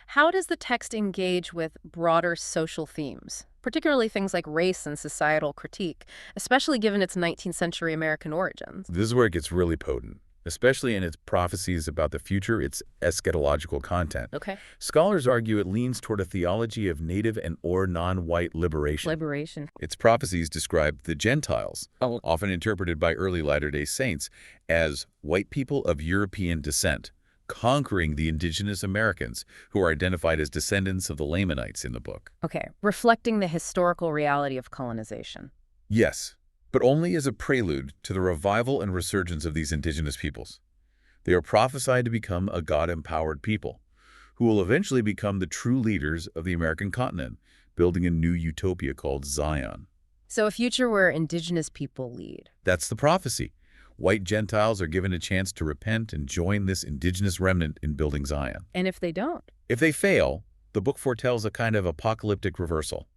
Speaker 1: how does the text engage with broader social themes, particularly things like race and societal critique, especially given its 19th century American origins?
Speaker 2: This is where it gets really potent, especially in its prophecies about the future, its eschatological content.
Speaker 1: Okay.
Speaker 2: Scholars argue it leans toward a theology of native and or non-white liberation.
Speaker 1: Liberation.
Speaker 2: Its prophecies describe the Gentiles, often interpreted by early Latter-day Saints as white people of European descent, conquering the indigenous Americans, who are identified as descendants of the Lamanites in the book.
Speaker 1: Okay, reflecting the historical reality of colonization.
Speaker 2: Yes, but only as a prelude to the revival and resurgence of these indigenous peoples. They are prophesied to become a God-empowered people, who will eventually become the true leaders of the American continent, building a new utopia called Zion.
Speaker 1: So a future where indigenous people lead.
Speaker 2: That's the prophecy. White Gentiles are given a chance to repent and join this indigenous remnant in building Zion.
Speaker 1: And if they don't?
Speaker 2: If they fail, the book foretells a kind of apocalyptic reversal.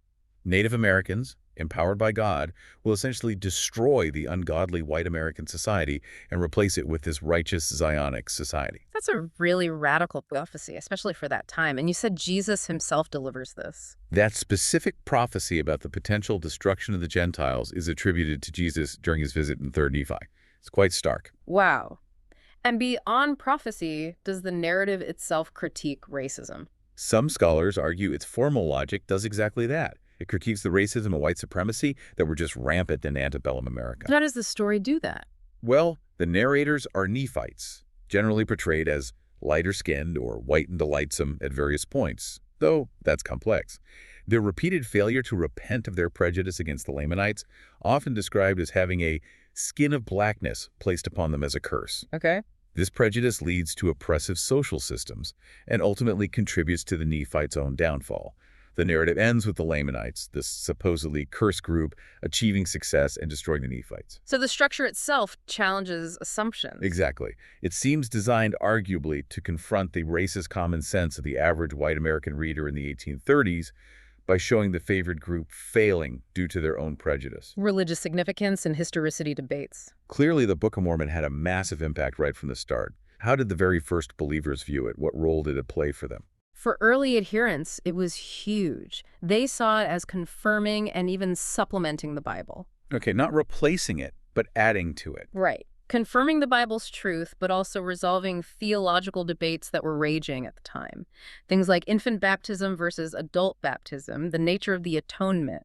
Speaker 2: Native Americans, empowered by God, will essentially destroy the ungodly white American society and replace it with this righteous Zionic society.
Speaker 1: That's a really radical prophecy, especially for that time. And you said Jesus himself delivers this.
Speaker 2: That specific prophecy about the potential destruction of the Gentiles is attributed to Jesus during his visit in 3rd Nephi. It's quite stark.
Speaker 1: Wow. And beyond prophecy, does the narrative itself critique racism?
Speaker 2: Some scholars argue its formal logic does exactly that. It critiques the racism and white supremacy that were just rampant in antebellum America.
Speaker 1: How does the story do that?
Speaker 2: Well, the narrators are Nephites, generally portrayed as lighter-skinned or white and delightsome at various points, though that's complex. Their repeated failure to repent of their prejudice against the Lamanites, often described as having a skin of blackness placed upon them as a curse.
Speaker 1: Okay.
Speaker 2: This prejudice leads to oppressive social systems and ultimately contributes to the Nephites' own downfall. The narrative ends with the Lamanites, this supposedly cursed group, achieving success and destroying the Nephites.
Speaker 1: So the structure itself challenges assumptions.
Speaker 2: Exactly. It seems designed arguably to confront the racist common sense of the average white American reader in the 1830s by showing the favored group failing due to their own prejudice.
Speaker 1: Religious significance and historicity debates.
Speaker 2: Clearly, the Book of Mormon had a massive impact right from the start. How did the very first believers view it? What role did it play for them?
Speaker 1: For early adherents, it was huge. They saw it as confirming and even supplementing the Bible.
Speaker 2: Okay, not replacing it, but adding to it.
Speaker 1: Right. Confirming the Bible's truth, but also resolving theological debates that were raging at the time. Things like infant baptism versus adult baptism, the nature of the atonement.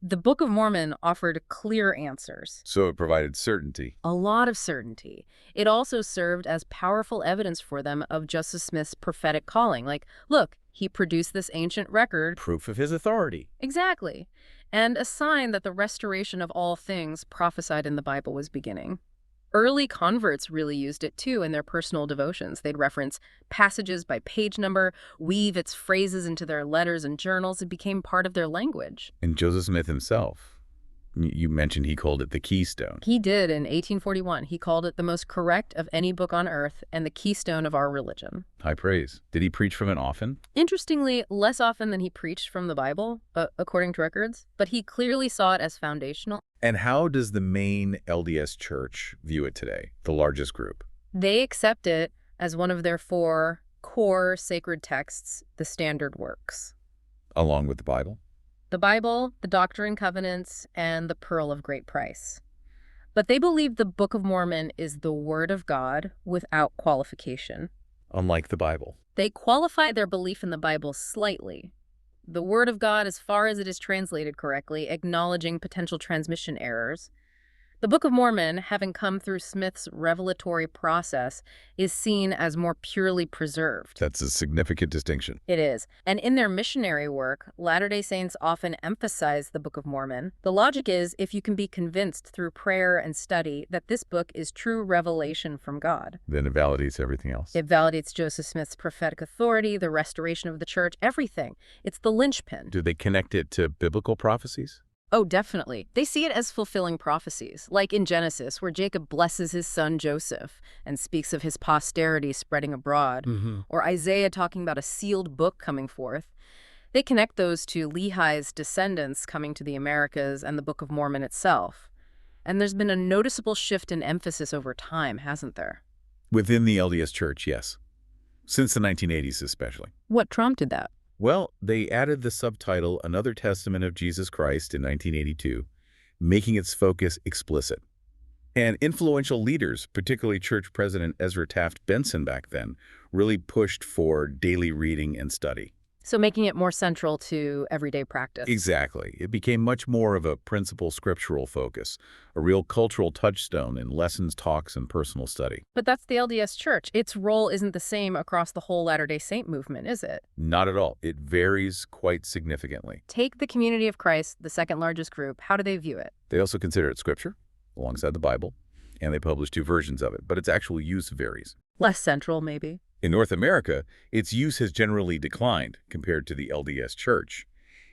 Speaker 1: The Book of Mormon offered clear answers.
Speaker 2: So it provided certainty.
Speaker 1: A lot of certainty. It also served as powerful evidence for them of Joseph Smith's prophetic calling. Like, look, he produced this ancient record.
Speaker 2: Proof of his authority.
Speaker 1: Exactly. And a sign that the restoration of all things prophesied in the Bible was beginning. Early converts really used it, too, in their personal devotions. They'd reference passages by page number, weave its phrases into their letters and journals. It became part of their language.
Speaker 2: And Joseph Smith himself, you mentioned he called it the keystone.
Speaker 1: He did in 1841. He called it the most correct of any book on earth and the keystone of our religion.
Speaker 2: High praise. Did he preach from it often?
Speaker 1: Interestingly, less often than he preached from the Bible, according to records, but he clearly saw it as foundational.
Speaker 2: And how does the main LDS Church view it today, the largest group?
Speaker 1: They accept it as one of their 4 core sacred texts, the standard works.
Speaker 2: Along with the Bible?
Speaker 1: The Bible, the Doctrine and Covenants, and the Pearl of Great Price. But they believe the Book of Mormon is the Word of God without qualification.
Speaker 2: Unlike the Bible.
Speaker 1: They qualify their belief in the Bible slightly. The Word of God as far as it is translated correctly, acknowledging potential transmission errors. The Book of Mormon, having come through Smith's revelatory process, is seen as more purely preserved.
Speaker 2: That's a significant distinction.
Speaker 1: It is. And in their missionary work, Latter-day Saints often emphasize the Book of Mormon. The logic is, if you can be convinced through prayer and study that this book is true revelation from God,
Speaker 2: then it validates everything else.
Speaker 1: It validates Joseph Smith's prophetic authority, the restoration of the church, everything. It's the linchpin.
Speaker 2: Do they connect it to biblical prophecies?
Speaker 1: Oh, definitely. They see it as fulfilling prophecies, like in Genesis, where Jacob blesses his son Joseph and speaks of his posterity spreading abroad, or Isaiah talking about a sealed book coming forth. They connect those to Lehi's descendants coming to the Americas and the Book of Mormon itself. And there's been a noticeable shift in emphasis over time, hasn't there?
Speaker 2: Within the LDS Church, yes. Since the 1980s especially.
Speaker 1: What prompted that?
Speaker 2: Well, they added the subtitle Another Testament of Jesus Christ in 1982, making its focus explicit. And influential leaders, particularly Church President Ezra Taft Benson back then, really pushed for daily reading and study.
Speaker 1: So making it more central to everyday practice.
Speaker 2: Exactly. It became much more of a principal scriptural focus, a real cultural touchstone in lessons, talks, and personal study.
Speaker 1: But that's the LDS Church. Its role isn't the same across the whole Latter-day Saint movement, is it?
Speaker 2: Not at all. It varies quite significantly.
Speaker 1: Take the Community of Christ, the second largest group. How do they view it?
Speaker 2: They also consider it scripture, alongside the Bible, and they publish 2 versions of it, but its actual use varies.
Speaker 1: Less central, maybe.
Speaker 2: In North America, its use has generally declined compared to the LDS Church.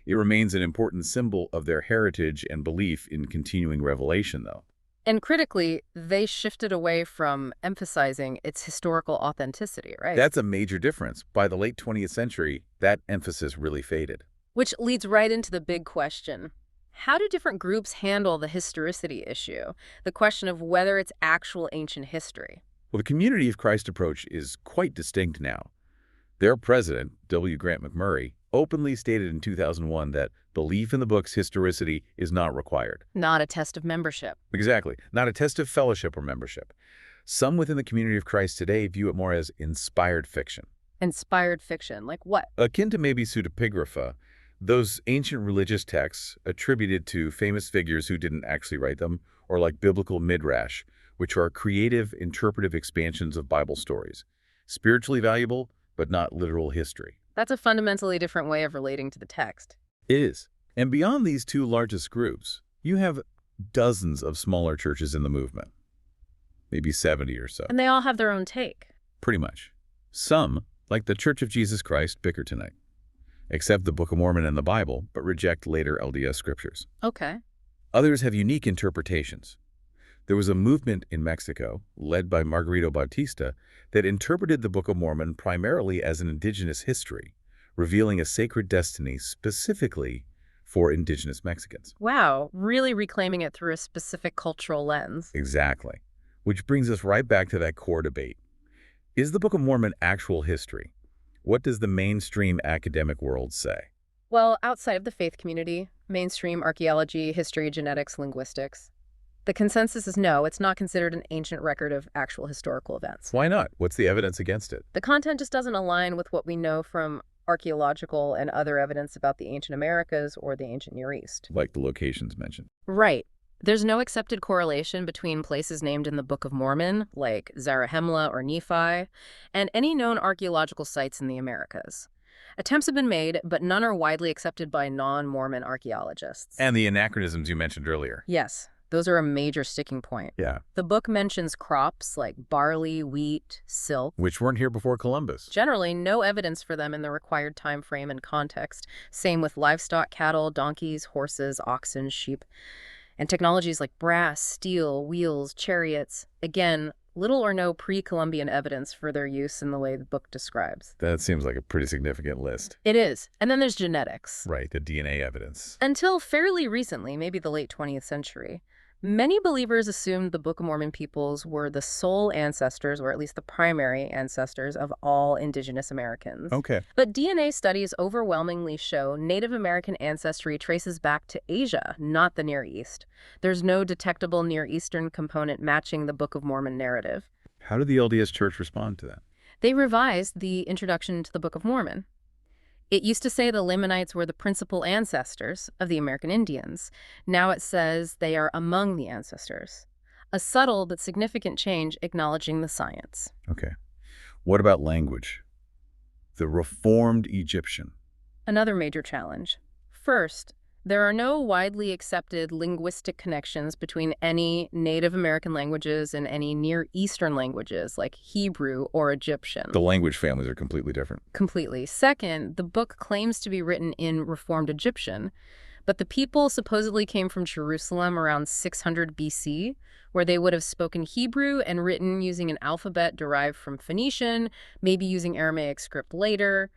Speaker 2: It remains an important symbol of their heritage and belief in continuing revelation, though.
Speaker 1: And critically, they shifted away from emphasizing its historical authenticity, right?
Speaker 2: That's a major difference. By the late 20th century, that emphasis really faded.
Speaker 1: Which leads right into the big question. How do different groups handle the historicity issue? The question of whether it's actual ancient history.
Speaker 2: Well, the Community of Christ approach is quite distinct now. Their president, W. Grant McMurray, openly stated in 2001 that belief in the book's historicity is not required.
Speaker 1: Not a test of membership.
Speaker 2: Exactly. Not a test of fellowship or membership. Some within the Community of Christ today view it more as inspired fiction.
Speaker 1: Inspired fiction? Like what?
Speaker 2: Akin to maybe pseudepigrapha, those ancient religious texts attributed to famous figures who didn't actually write them, or like biblical midrash, which are creative, interpretive expansions of Bible stories. Spiritually valuable, but not literal history.
Speaker 1: That's a fundamentally different way of relating to the text.
Speaker 2: It is. And beyond these 2 largest groups, you have dozens of smaller churches in the movement. maybe 70 or so.
Speaker 1: And they all have their own take.
Speaker 2: Pretty much. Some, like the Church of Jesus Christ, bicker tonight, accept the Book of Mormon and the Bible, but reject later LDS scriptures.
Speaker 1: Okay.
Speaker 2: Others have unique interpretations. There was a movement in Mexico, led by Margarito Bautista, that interpreted the Book of Mormon primarily as an indigenous history, revealing a sacred destiny specifically for indigenous Mexicans.
Speaker 1: Wow, really reclaiming it through a specific cultural lens.
Speaker 2: Exactly. Which brings us right back to that core debate. Is the Book of Mormon actual history? What does the mainstream academic world say?
Speaker 1: Well, outside of the faith community, mainstream archaeology, history, genetics, linguistics, the consensus is no, it's not considered an ancient record of actual historical events.
Speaker 2: Why not? What's the evidence against it?
Speaker 1: The content just doesn't align with what we know from archaeological and other evidence about the ancient Americas or the ancient Near East.
Speaker 2: Like the locations mentioned.
Speaker 1: Right. There's no accepted correlation between places named in the Book of Mormon, like Zarahemla or Nephi, and any known archaeological sites in the Americas. Attempts have been made, but none are widely accepted by non-Mormon archaeologists.
Speaker 2: And the anachronisms you mentioned earlier.
Speaker 1: Yes, those are a major sticking point.
Speaker 2: Yeah.
Speaker 1: The book mentions crops like barley, wheat, silk,
Speaker 2: which weren't here before Columbus.
Speaker 1: Generally, no evidence for them in the required time frame and context. Same with livestock, cattle, donkeys, horses, oxen, sheep. And technologies like brass, steel, wheels, chariots. Again, little or no pre-Columbian evidence for their use in the way the book describes.
Speaker 2: That seems like a pretty significant list.
Speaker 1: It is. And then there's genetics.
Speaker 2: Right, the DNA evidence.
Speaker 1: Until fairly recently, maybe the late 20th century, many believers assumed the Book of Mormon peoples were the sole ancestors, or at least the primary ancestors, of all indigenous Americans.
Speaker 2: Okay.
Speaker 1: But DNA studies overwhelmingly show Native American ancestry traces back to Asia, not the Near East. There's no detectable Near Eastern component matching the Book of Mormon narrative.
Speaker 2: How did the LDS Church respond to that?
Speaker 1: They revised the introduction to the Book of Mormon. It used to say the Lamanites were the principal ancestors of the American Indians. Now it says they are among the ancestors. A subtle but significant change acknowledging the science.
Speaker 2: Okay. What about language? The Reformed Egyptian.
Speaker 1: Another major challenge. First, there are no widely accepted linguistic connections between any Native American languages and any Near Eastern languages like Hebrew or Egyptian.
Speaker 2: The language families are completely different.
Speaker 1: Completely. Second, the book claims to be written in Reformed Egyptian, but the people supposedly came from Jerusalem around 600 BC, where they would have spoken Hebrew and written using an alphabet derived from Phoenician, maybe using Aramaic script later.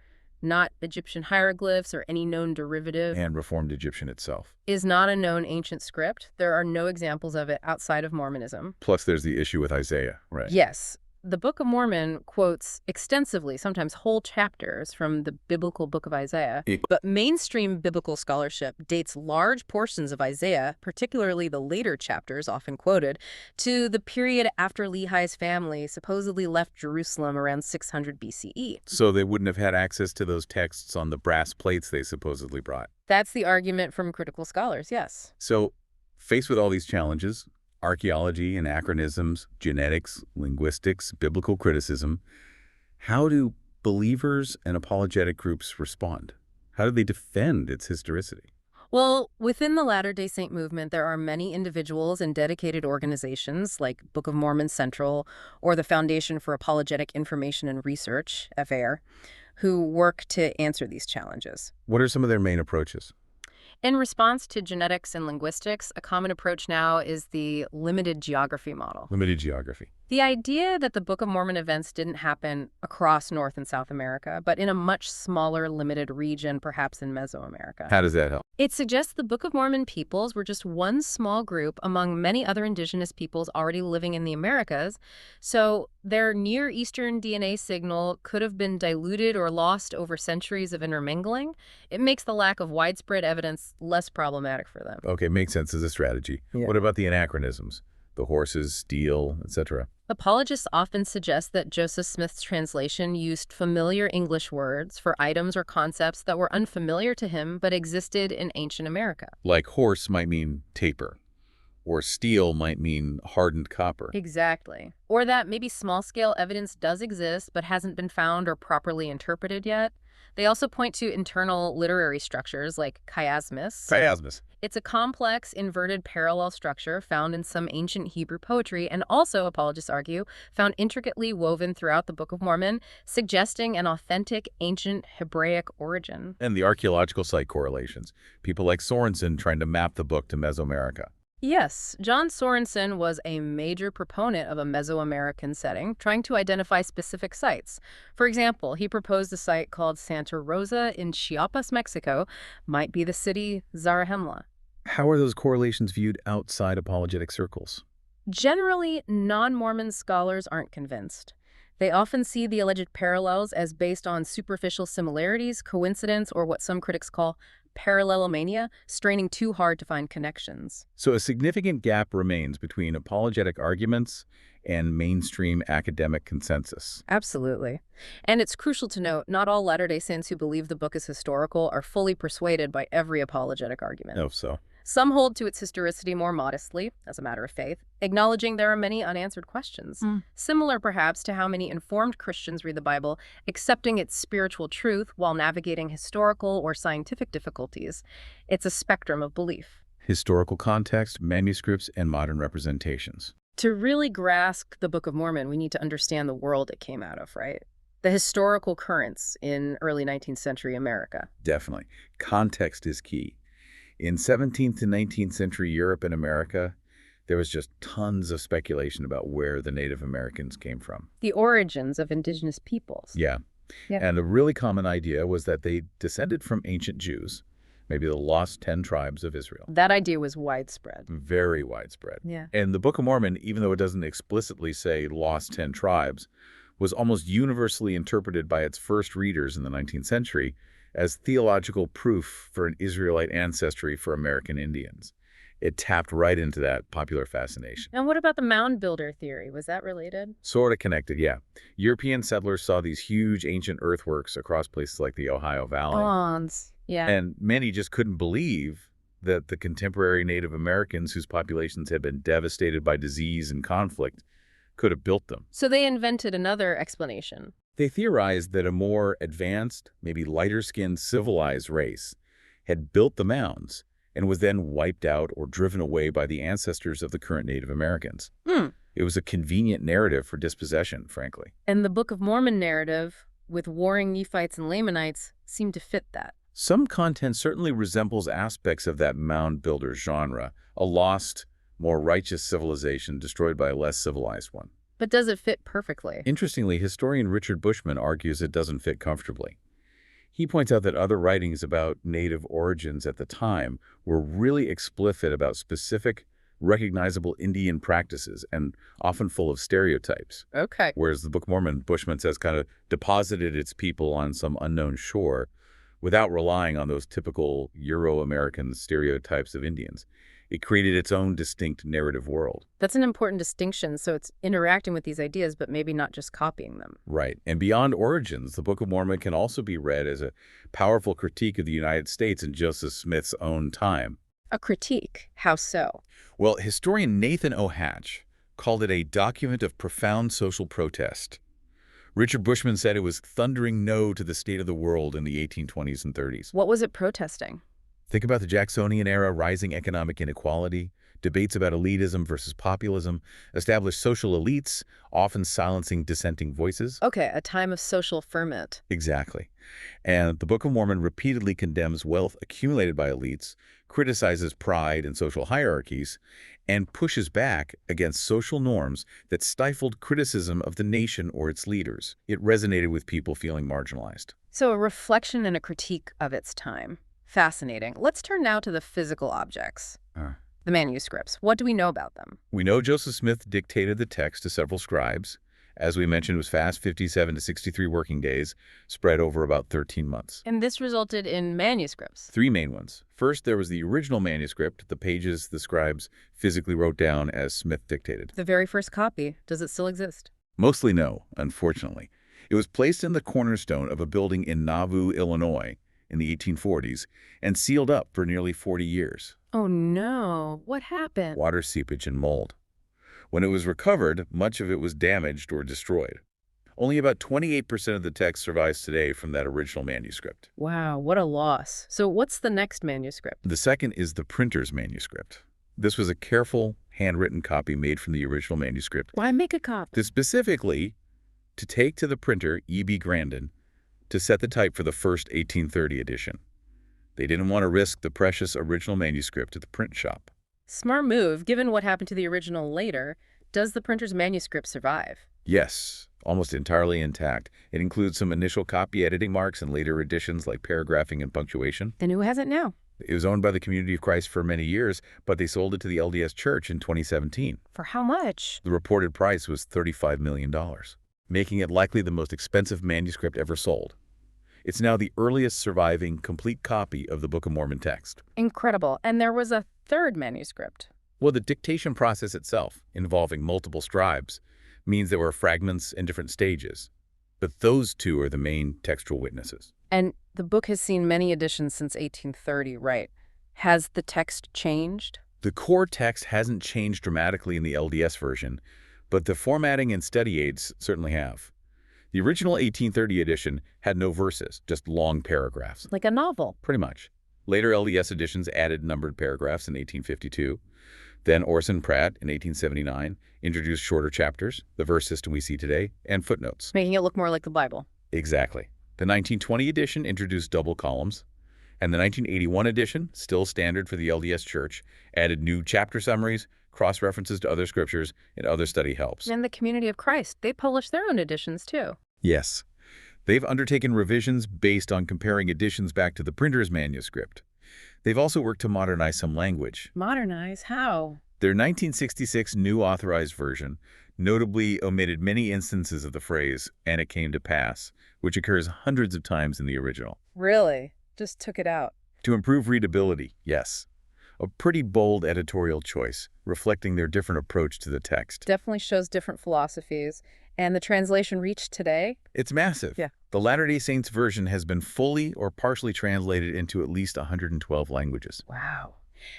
Speaker 1: Not Egyptian hieroglyphs or any known derivative.
Speaker 2: And Reformed Egyptian itself.
Speaker 1: Is not a known ancient script. There are no examples of it outside of Mormonism.
Speaker 2: Plus there's the issue with Isaiah, right?
Speaker 1: Yes. The Book of Mormon quotes extensively, sometimes whole chapters, from the biblical book of Isaiah. But mainstream biblical scholarship dates large portions of Isaiah, particularly the later chapters often quoted, to the period after Lehi's family supposedly left Jerusalem around 600 BCE.
Speaker 2: So they wouldn't have had access to those texts on the brass plates they supposedly brought.
Speaker 1: That's the argument from critical scholars, yes.
Speaker 2: So, faced with all these challenges, archaeology, anachronisms, genetics, linguistics, biblical criticism, how do believers and apologetic groups respond? How do they defend its historicity?
Speaker 1: Well, within the Latter-day Saint movement, there are many individuals and dedicated organizations like Book of Mormon Central or the Foundation for Apologetic Information and Research, FAIR, who work to answer these challenges.
Speaker 2: What are some of their main approaches?
Speaker 1: In response to genetics and linguistics, a common approach now is the limited geography model.
Speaker 2: Limited geography.
Speaker 1: The idea that the Book of Mormon events didn't happen across North and South America, but in a much smaller, limited region, perhaps in Mesoamerica.
Speaker 2: How does that help?
Speaker 1: It suggests the Book of Mormon peoples were just one small group among many other indigenous peoples already living in the Americas, so their Near Eastern DNA signal could have been diluted or lost over centuries of intermingling. It makes the lack of widespread evidence less problematic for them.
Speaker 2: Okay, makes sense as a strategy.
Speaker 1: Yeah.
Speaker 2: What about the anachronisms? The horses, steel, etc.
Speaker 1: Apologists often suggest that Joseph Smith's translation used familiar English words for items or concepts that were unfamiliar to him but existed in ancient America.
Speaker 2: Like horse might mean taper, or steel might mean hardened copper.
Speaker 1: Exactly. Or that maybe small-scale evidence does exist but hasn't been found or properly interpreted yet. They also point to internal literary structures like chiasmus.
Speaker 2: Chiasmus.
Speaker 1: It's a complex, inverted parallel structure found in some ancient Hebrew poetry and also, apologists argue, found intricately woven throughout the Book of Mormon, suggesting an authentic ancient Hebraic origin.
Speaker 2: And the archaeological site correlations. People like Sorensen trying to map the book to Mesoamerica.
Speaker 1: Yes, John Sorensen was a major proponent of a Mesoamerican setting, trying to identify specific sites. For example, he proposed a site called Santa Rosa in Chiapas, Mexico, might be the city Zarahemla.
Speaker 2: How are those correlations viewed outside apologetic circles?
Speaker 1: Generally, non-Mormon scholars aren't convinced. They often see the alleged parallels as based on superficial similarities, coincidence, or what some critics call parallelomania, straining too hard to find connections.
Speaker 2: So a significant gap remains between apologetic arguments and mainstream academic consensus.
Speaker 1: Absolutely. And it's crucial to note, not all Latter-day Saints who believe the book is historical are fully persuaded by every apologetic argument.
Speaker 2: Oh, so.
Speaker 1: Some hold to its historicity more modestly, as a matter of faith, acknowledging there are many unanswered questions. Similar, perhaps, to how many informed Christians read the Bible, accepting its spiritual truth while navigating historical or scientific difficulties. It's a spectrum of belief.
Speaker 2: Historical context, manuscripts, and modern representations.
Speaker 1: To really grasp the Book of Mormon, we need to understand the world it came out of, right? The historical currents in early 19th century America.
Speaker 2: Definitely. Context is key. In 17th to 19th century Europe and America, there was just tons of speculation about where the Native Americans came from.
Speaker 1: The origins of indigenous peoples.
Speaker 2: Yeah. And a really common idea was that they descended from ancient Jews, maybe the lost 10 tribes of Israel.
Speaker 1: That idea was widespread.
Speaker 2: Very widespread.
Speaker 1: Yeah.
Speaker 2: And the Book of Mormon, even though it doesn't explicitly say lost 10 tribes, was almost universally interpreted by its first readers in the 19th century as theological proof for an Israelite ancestry for American Indians. It tapped right into that popular fascination.
Speaker 1: And what about the mound builder theory? Was that related?
Speaker 2: Sort of connected, yeah. European settlers saw these huge ancient earthworks across places like the Ohio Valley.
Speaker 1: Ponds, yeah.
Speaker 2: And many just couldn't believe that the contemporary Native Americans, whose populations had been devastated by disease and conflict, could have built them.
Speaker 1: So they invented another explanation.
Speaker 2: They theorized that a more advanced, maybe lighter-skinned civilized race had built the mounds and was then wiped out or driven away by the ancestors of the current Native Americans. It was a convenient narrative for dispossession, frankly.
Speaker 1: And the Book of Mormon narrative, with warring Nephites and Lamanites, seemed to fit that.
Speaker 2: Some content certainly resembles aspects of that mound builder genre, a lost, more righteous civilization destroyed by a less civilized one.
Speaker 1: But does it fit perfectly?
Speaker 2: Interestingly, historian Richard Bushman argues it doesn't fit comfortably. He points out that other writings about native origins at the time were really explicit about specific, recognizable Indian practices and often full of stereotypes.
Speaker 1: Okay.
Speaker 2: Whereas the Book of Mormon, Bushman says, kind of deposited its people on some unknown shore without relying on those typical Euro-American stereotypes of Indians. It created its own distinct narrative world.
Speaker 1: That's an important distinction. So it's interacting with these ideas, but maybe not just copying them.
Speaker 2: Right. And beyond origins, the Book of Mormon can also be read as a powerful critique of the United States in Joseph Smith's own time.
Speaker 1: A critique? How so?
Speaker 2: Well, historian Nathan O. Hatch called it a document of profound social protest. Richard Bushman said it was thundering no to the state of the world in the 1820s and 30s.
Speaker 1: What was it protesting?
Speaker 2: Think about the Jacksonian-era rising economic inequality, debates about elitism versus populism, established social elites, often silencing dissenting voices.
Speaker 1: Okay, a time of social ferment.
Speaker 2: Exactly. And the Book of Mormon repeatedly condemns wealth accumulated by elites, criticizes pride and social hierarchies, and pushes back against social norms that stifled criticism of the nation or its leaders. It resonated with people feeling marginalized.
Speaker 1: So a reflection and a critique of its time. Fascinating. Let's turn now to the physical objects. The manuscripts. What do we know about them?
Speaker 2: We know Joseph Smith dictated the text to several scribes. As we mentioned, it was fast, 57 to 63 working days, spread over about 13 months.
Speaker 1: And this resulted in manuscripts.
Speaker 2: 3 main ones. First, there was the original manuscript, the pages the scribes physically wrote down as Smith dictated.
Speaker 1: The very first copy. Does it still exist?
Speaker 2: Mostly no, unfortunately. It was placed in the cornerstone of a building in Nauvoo, Illinois, in the 1840s, and sealed up for nearly 40 years.
Speaker 1: Oh no, what happened?
Speaker 2: Water seepage and mold. When it was recovered, much of it was damaged or destroyed. Only about 28% of the text survives today from that original manuscript.
Speaker 1: Wow, what a loss. So what's the next manuscript?
Speaker 2: The second is the printer's manuscript. This was a careful, handwritten copy made from the original manuscript.
Speaker 1: Why make a copy?
Speaker 2: This specifically to take to the printer, E.B. Grandin, to set the type for the first 1830 edition. They didn't want to risk the precious original manuscript at the print shop.
Speaker 1: Smart move, given what happened to the original later. Does the printer's manuscript survive?
Speaker 2: Yes, almost entirely intact. It includes some initial copy editing marks and later additions like paragraphing and punctuation.
Speaker 1: Then who has it now?
Speaker 2: It was owned by the Community of Christ for many years, but they sold it to the LDS Church in 2017.
Speaker 1: For how much?
Speaker 2: The reported price was $35 million, making it likely the most expensive manuscript ever sold. It's now the earliest surviving complete copy of the Book of Mormon text.
Speaker 1: Incredible. And there was a third manuscript.
Speaker 2: Well, the dictation process itself, involving multiple scribes, means there were fragments in different stages. But those two are the main textual witnesses.
Speaker 1: And the book has seen many editions since 1830, right? Has the text changed?
Speaker 2: The core text hasn't changed dramatically in the LDS version, but the formatting and study aids certainly have. The original 1830 edition had no verses, just long paragraphs.
Speaker 1: Like a novel.
Speaker 2: Pretty much. Later LDS editions added numbered paragraphs in 1852. Then Orson Pratt in 1879 introduced shorter chapters, the verse system we see today, and footnotes.
Speaker 1: Making it look more like the Bible.
Speaker 2: Exactly. The 1920 edition introduced double columns, and the 1981 edition, still standard for the LDS Church, added new chapter summaries, cross-references to other scriptures, and other study helps.
Speaker 1: And the Community of Christ, they publish their own editions too.
Speaker 2: Yes. They've undertaken revisions based on comparing editions back to the printer's manuscript. They've also worked to modernize some language.
Speaker 1: Modernize? How?
Speaker 2: Their 1966 New Authorized Version notably omitted many instances of the phrase, "and it came to pass," which occurs hundreds of times in the original.
Speaker 1: Really? Just took it out.
Speaker 2: To improve readability, yes. A pretty bold editorial choice, reflecting their different approach to the text.
Speaker 1: Definitely shows different philosophies. And the translation reached today?
Speaker 2: It's massive.
Speaker 1: Yeah.
Speaker 2: The Latter-day Saints version has been fully or partially translated into at least 112 languages.
Speaker 1: Wow.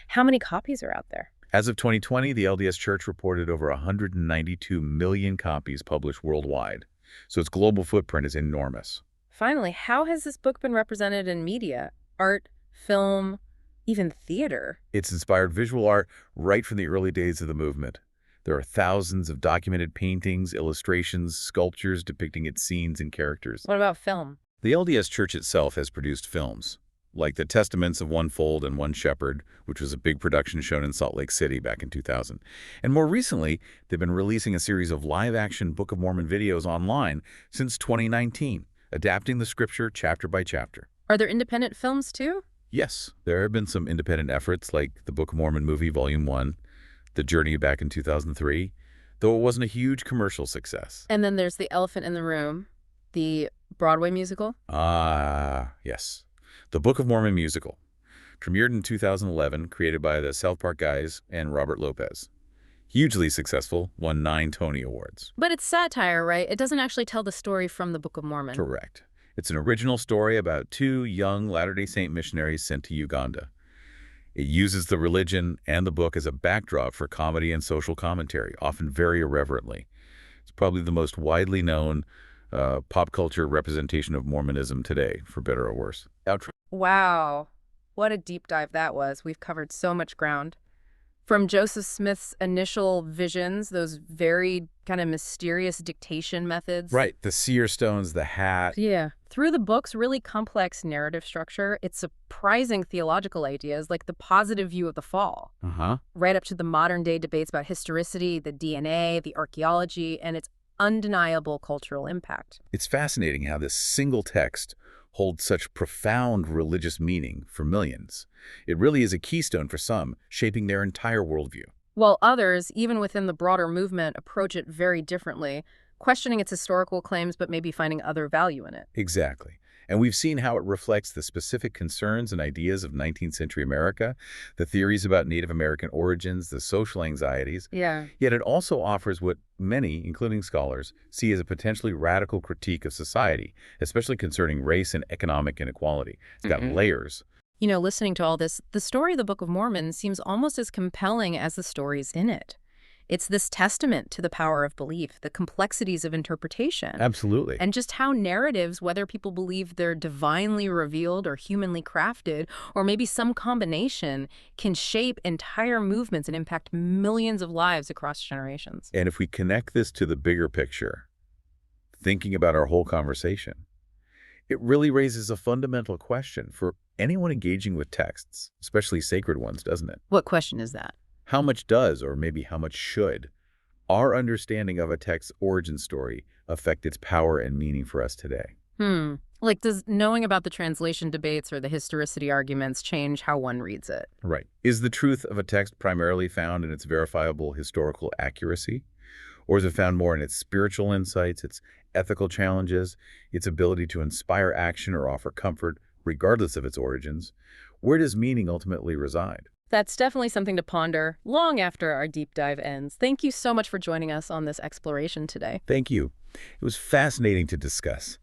Speaker 1: How many copies are out there?
Speaker 2: As of 2020, the LDS Church reported over 192 million copies published worldwide, so its global footprint is enormous.
Speaker 1: Finally, how has this book been represented in media? Art, film, even theater?
Speaker 2: It's inspired visual art right from the early days of the movement. There are thousands of documented paintings, illustrations, sculptures depicting its scenes and characters.
Speaker 1: What about film?
Speaker 2: The LDS Church itself has produced films, like The Testaments of One Fold and One Shepherd, which was a big production shown in Salt Lake City back in 2000. And more recently, they've been releasing a series of live-action Book of Mormon videos online since 2019, adapting the scripture chapter by chapter.
Speaker 1: Are there independent films too?
Speaker 2: Yes, there have been some independent efforts like the Book of Mormon movie, Volume 1, The Journey back in 2003, though it wasn't a huge commercial success.
Speaker 1: And then there's The Elephant in the Room, the Broadway musical?
Speaker 2: Yes. The Book of Mormon musical, premiered in 2011, created by the South Park guys and Robert Lopez. Hugely successful, won 9 Tony Awards.
Speaker 1: But it's satire, right? It doesn't actually tell the story from the Book of Mormon.
Speaker 2: Correct. It's an original story about 2 young Latter-day Saint missionaries sent to Uganda. It uses the religion and the book as a backdrop for comedy and social commentary, often very irreverently. It's probably the most widely known pop culture representation of Mormonism today, for better or worse. Outro.
Speaker 1: Wow. What a deep dive that was. We've covered so much ground. From Joseph Smith's initial visions, those very kind of mysterious dictation methods.
Speaker 2: Right. The seer stones, the hat.
Speaker 1: Yeah. Through the book's really complex narrative structure, it's surprising theological ideas like the positive view of the fall. Right up to the modern day debates about historicity, the DNA, the archaeology, and its undeniable cultural impact.
Speaker 2: It's fascinating how this single text holds such profound religious meaning for millions. It really is a keystone for some, shaping their entire worldview.
Speaker 1: While others, even within the broader movement, approach it very differently, questioning its historical claims but maybe finding other value in it.
Speaker 2: Exactly. And we've seen how it reflects the specific concerns and ideas of 19th century America, the theories about Native American origins, the social anxieties.
Speaker 1: Yeah.
Speaker 2: Yet it also offers what many, including scholars, see as a potentially radical critique of society, especially concerning race and economic inequality. It's got layers.
Speaker 1: You know, listening to all this, the story of the Book of Mormon seems almost as compelling as the stories in it. It's this testament to the power of belief, the complexities of interpretation.
Speaker 2: Absolutely.
Speaker 1: And just how narratives, whether people believe they're divinely revealed or humanly crafted, or maybe some combination, can shape entire movements and impact millions of lives across generations.
Speaker 2: And if we connect this to the bigger picture, thinking about our whole conversation, it really raises a fundamental question for anyone engaging with texts, especially sacred ones, doesn't it?
Speaker 1: What question is that?
Speaker 2: How much does, or maybe how much should, our understanding of a text's origin story affect its power and meaning for us today?
Speaker 1: Like, does knowing about the translation debates or the historicity arguments change how one reads it?
Speaker 2: Right. Is the truth of a text primarily found in its verifiable historical accuracy? Or is it found more in its spiritual insights, its ethical challenges, its ability to inspire action or offer comfort, regardless of its origins? Where does meaning ultimately reside?
Speaker 1: That's definitely something to ponder long after our deep dive ends. Thank you so much for joining us on this exploration today.
Speaker 2: Thank you. It was fascinating to discuss.